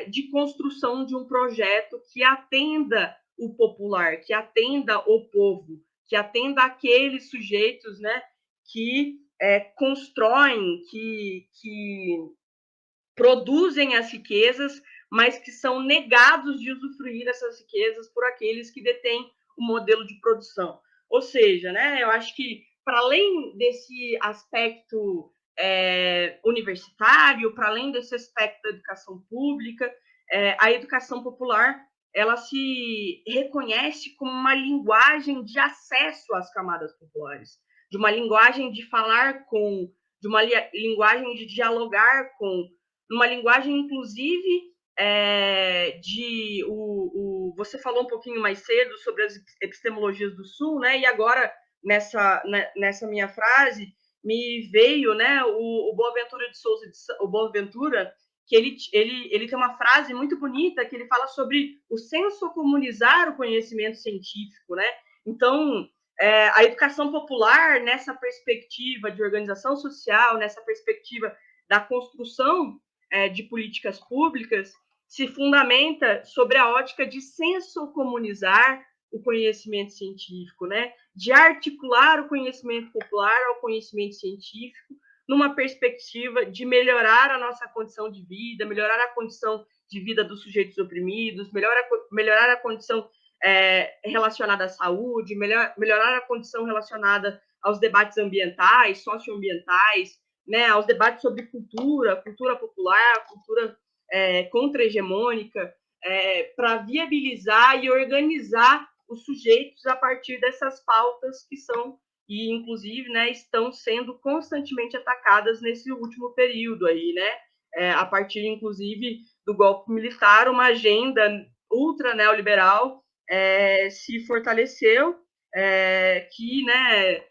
de construção de um projeto que atenda o popular, que atenda o povo, que atenda aqueles sujeitos, né, que constroem, que produzem as riquezas, mas que são negados de usufruir dessas riquezas por aqueles que detêm o modelo de produção. Ou seja, né, eu acho que, para além desse aspecto universitário, para além desse aspecto da educação pública, a educação popular ela se reconhece como uma linguagem de acesso às camadas populares, de uma linguagem de falar com, de uma linguagem de dialogar com, uma linguagem, inclusive, você falou um pouquinho mais cedo sobre as epistemologias do Sul, né? E agora, nessa minha frase, me veio, né, o Boaventura de Souza, o Boaventura, que ele tem uma frase muito bonita, que ele fala sobre o senso comunizar o conhecimento científico, né? Então, a educação popular, nessa perspectiva de organização social, nessa perspectiva da construção de políticas públicas, se fundamenta sobre a ótica de senso-comunizar o conhecimento científico, né? De articular o conhecimento popular ao conhecimento científico, numa perspectiva de melhorar a nossa condição de vida, melhorar a condição de vida dos sujeitos oprimidos, melhorar a condição relacionada à saúde, melhorar a condição relacionada aos debates ambientais, socioambientais, né, aos debates sobre cultura popular, cultura contra-hegemônica, para viabilizar e organizar os sujeitos a partir dessas pautas que são, e inclusive, né, estão sendo constantemente atacadas nesse último período aí, né, a partir, inclusive, do golpe militar, uma agenda ultra neoliberal se fortaleceu, que, né,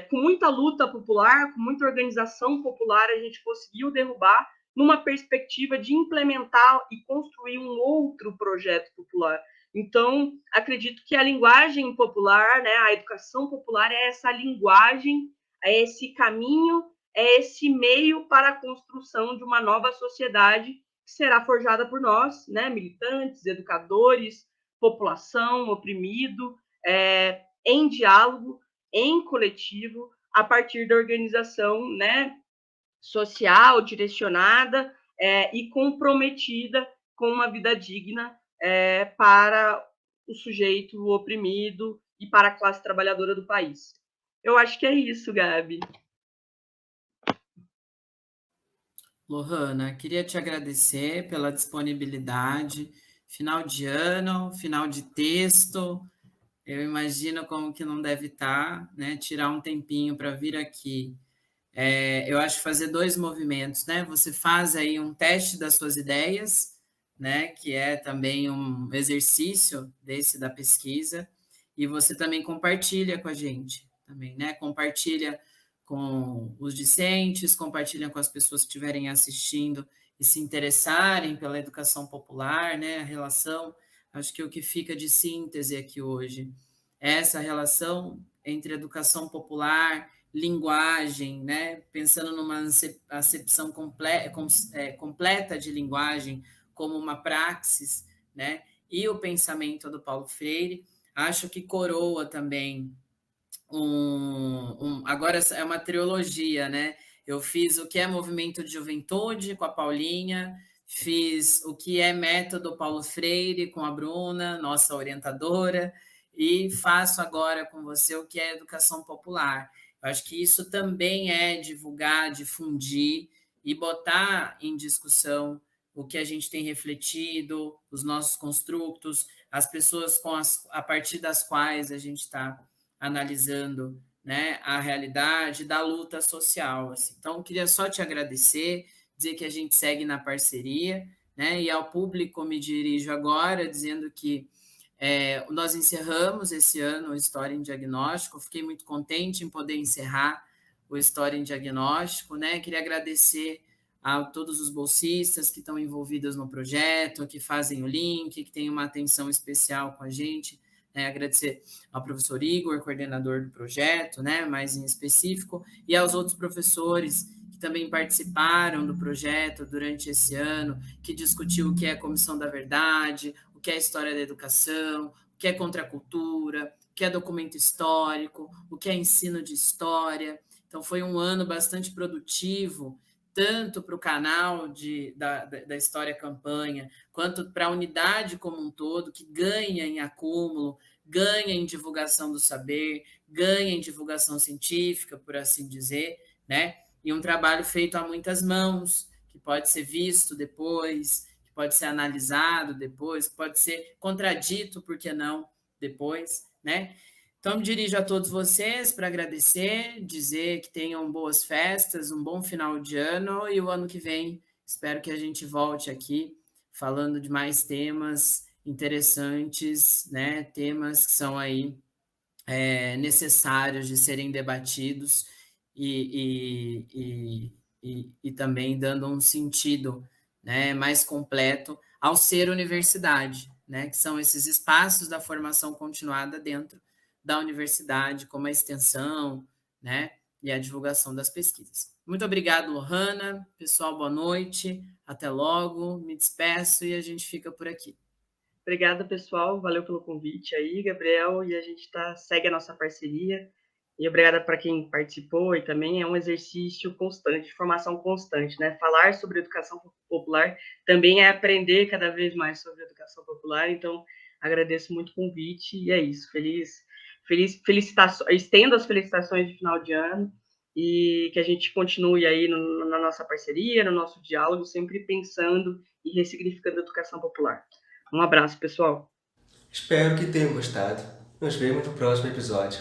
com muita luta popular, com muita organização popular, a gente conseguiu derrubar numa perspectiva de implementar e construir um outro projeto popular. Então, acredito que a linguagem popular, né, a educação popular é essa linguagem, é esse caminho, é esse meio para a construção de uma nova sociedade que será forjada por nós, né, militantes, educadores, população, oprimido, em diálogo, em coletivo, a partir da organização, né, social, direcionada e comprometida com uma vida digna para o sujeito oprimido e para a classe trabalhadora do país. Eu acho que é isso, Gabi. Lohana, queria te agradecer pela disponibilidade. Final de ano, final de texto, eu imagino como que não deve estar, né? Tirar um tempinho para vir aqui. Eu acho fazer 2 movimentos, né? Você faz aí um teste das suas ideias, né? Que é também um exercício desse da pesquisa, e você também compartilha com a gente, também, né? Compartilha com os discentes, compartilha com as pessoas que estiverem assistindo e se interessarem pela educação popular, né? A relação, acho que o que fica de síntese aqui hoje é essa relação entre educação popular, linguagem, né? Pensando numa acepção completa de linguagem como uma praxis, né? E o pensamento do Paulo Freire, acho que coroa também agora é uma trilogia, né? Eu fiz o que é movimento de juventude com a Paulinha, fiz o que é método Paulo Freire com a Bruna, nossa orientadora, e faço agora com você o que é educação popular. Eu acho que isso também é divulgar, difundir e botar em discussão o que a gente tem refletido, os nossos construtos, as pessoas a partir das quais a gente está analisando, né, a realidade da luta social. Assim. Então, queria só te agradecer, dizer que a gente segue na parceria, né, e ao público me dirijo agora, dizendo que nós encerramos esse ano o História em Diagnóstico, fiquei muito contente em poder encerrar o História em Diagnóstico, né? Queria agradecer a todos os bolsistas que estão envolvidos no projeto, que fazem o link, que têm uma atenção especial com a gente, né? Agradecer ao professor Igor, coordenador do projeto, né? Mais em específico, e aos outros professores que também participaram do projeto durante esse ano, que discutiu o que é a Comissão da Verdade, o que é a história da educação, o que é contracultura, o que é documento histórico, o que é ensino de história. Então, foi um ano bastante produtivo, tanto para o canal da História Campanha, quanto para a unidade como um todo, que ganha em acúmulo, ganha em divulgação do saber, ganha em divulgação científica, por assim dizer, né? E um trabalho feito a muitas mãos, que pode ser visto depois, que pode ser analisado depois, que pode ser contradito, por que não, depois, né? Então, me dirijo a todos vocês para agradecer, dizer que tenham boas festas, um bom final de ano, e o ano que vem espero que a gente volte aqui falando de mais temas interessantes, né? Temas que são aí necessários de serem debatidos e também dando um sentido, né, mais completo ao ser universidade, né, que são esses espaços da formação continuada dentro da universidade, como a extensão, né, e a divulgação das pesquisas. Muito obrigado, Lohana. Pessoal, boa noite. Até logo. Me despeço e a gente fica por aqui. Obrigada, pessoal. Valeu pelo convite aí, Gabriel. E a gente segue a nossa parceria. E obrigada para quem participou. E também é um exercício constante, de formação constante, né? Falar sobre educação popular também é aprender cada vez mais sobre educação popular. Então, agradeço muito o convite. E é isso. Felicitações. Estendo as felicitações de final de ano. E que a gente continue aí na nossa parceria, no nosso diálogo, sempre pensando e ressignificando a educação popular. Um abraço, pessoal. Espero que tenham gostado. Nos vemos no próximo episódio.